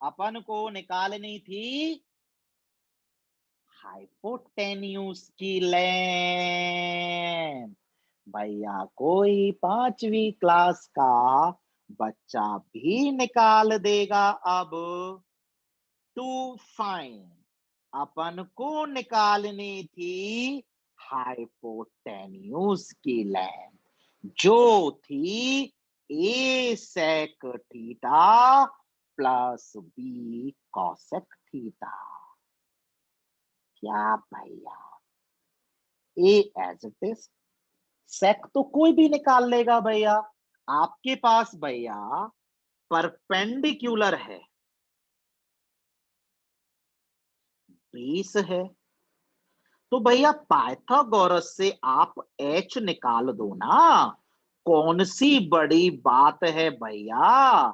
अपन को निकालनी थी हाइपोटेन्यूज की लेंथ। भैया कोई 5वीं क्लास का बच्चा भी निकाल देगा। अब टू फाइन अपन को निकालनी थी हाइपोटेन्यूज की लेंथ, जो थी A sec theta plus B cosec theta. क्या भैया? A as it is, sec तो कोई भी निकाल लेगा भैया। आपके पास भैया परपेंडिकुलर है, बेस है, तो भैया पाइथागोरस से आप एच निकाल दो ना। कौन सी बड़ी बात है भैया?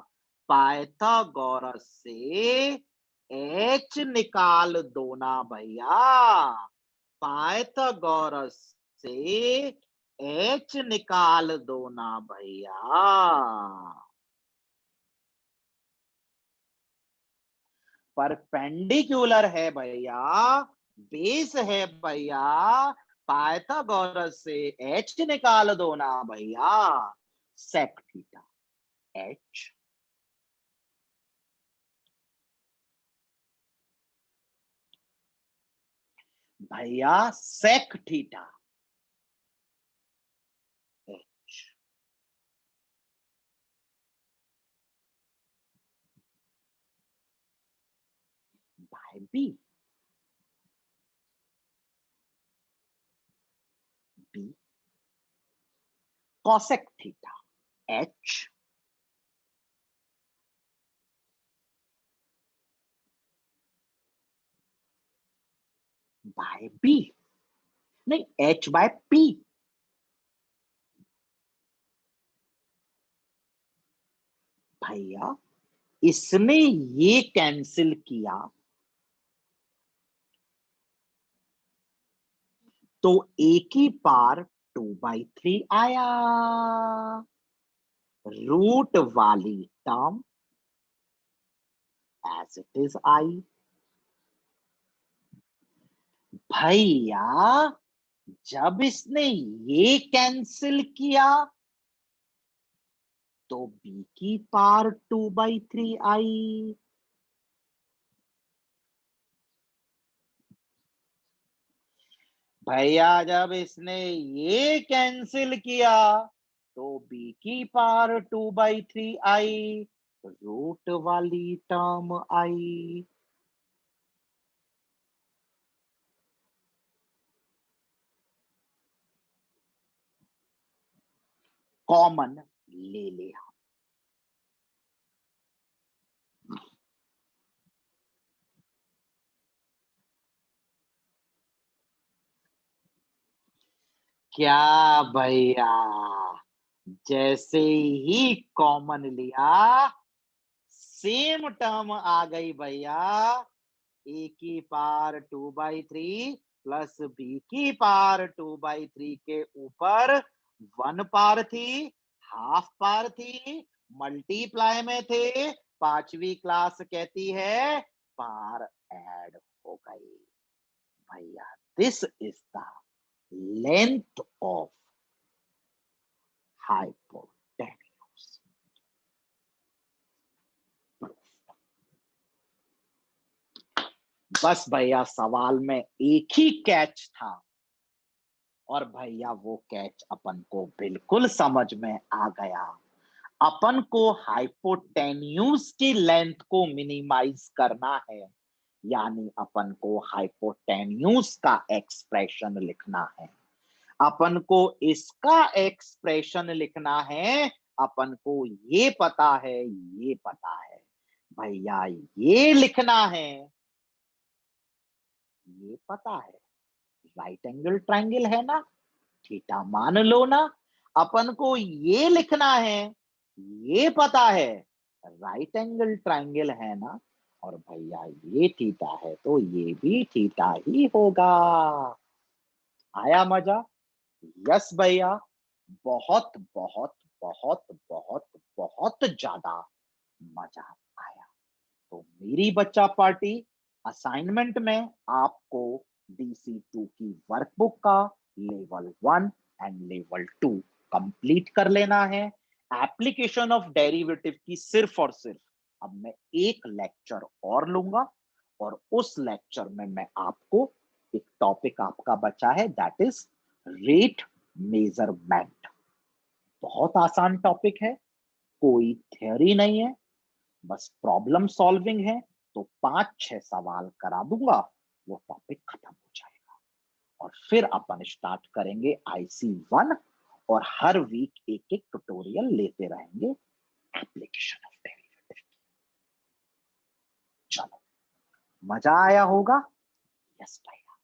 पाइथागोरस से एच निकाल दो ना भैया। पाइथागोरस से एच निकाल दो ना भैया। परपेंडिकुलर है भैया, बेस है भैया, पाइथागोरस से एच निकाल दो ना भैया। Sec theta H. भैया sec theta H by B. B cosec theta H by B, नहीं एच बाय पी। भैया इसने ये कैंसिल किया तो ए की पार 2/3 आया। रूट वाली टर्म एज इट इज आई। भैया जब इसने ये कैंसिल किया तो बी की पार 2/3 आई। भैया जब इसने ये कैंसिल किया तो बी की पावर 2/3 आई, रूट वाली टर्म आई। कॉमन ले लिया। क्या भैया, जैसे ही कॉमन लिया सेम टर्म आ गई भैया। ए की पावर 2/3 प्लस बी की पावर 2/3 के ऊपर 1 पावर थी, हाफ पावर थी, मल्टीप्लाई में थे। पांचवी क्लास कहती है पावर ऐड हो गई। भैया this is the length of hypotenuse. बस भैया सवाल में एक ही कैच था, और भैया वो कैच अपन को बिल्कुल समझ में आ गया। अपन को हाइपोटेन्यूज की लेंथ को मिनिमाइज करना है, यानी अपन को हाइपोटेन्यूज का एक्सप्रेशन लिखना है। अपन को इसका एक्सप्रेशन लिखना है। अपन को ये पता है, ये पता है भैया, ये लिखना है, ये पता है। राइट एंगल ट्रायंगल है ना, थीटा मान लो ना। अपन को ये लिखना है, ये पता है। राइट एंगल ट्रायंगल है ना, और भैया ये थीटा है तो ये भी थीटा ही होगा। आया मजा? यस भैया, बहुत बहुत बहुत बहुत बहुत ज्यादा मजा आया। तो मेरी बच्चा पार्टी असाइनमेंट में आपको DC2 की वर्कबुक का लेवल 1 एंड लेवल 2 कंप्लीट कर लेना है। एप्लीकेशन ऑफ डेरिवेटिव की सिर्फ और सिर्फ अब मैं एक लेक्चर और लूंगा, और उस लेक्चर में मैं आपको एक टॉपिक आपका बचा है, दैट इज रेट मेजरमेंट। बहुत आसान टॉपिक है, कोई थ्योरी नहीं है, बस प्रॉब्लम सॉल्विंग है। तो 5-6 सवाल करा दूंगा, वो टॉपिक खत्म हो जाएगा। और फिर अपन स्टार्ट करेंगे IC1, और हर वीक एक एक ट्यूटोरियल लेते रहेंगे एप्लीकेशन ऑफ डेरिवेटिव। चलो, मजा आया होगा? यस भैया।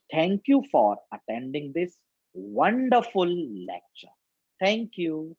Thank you for attending this wonderful lecture. Thank you.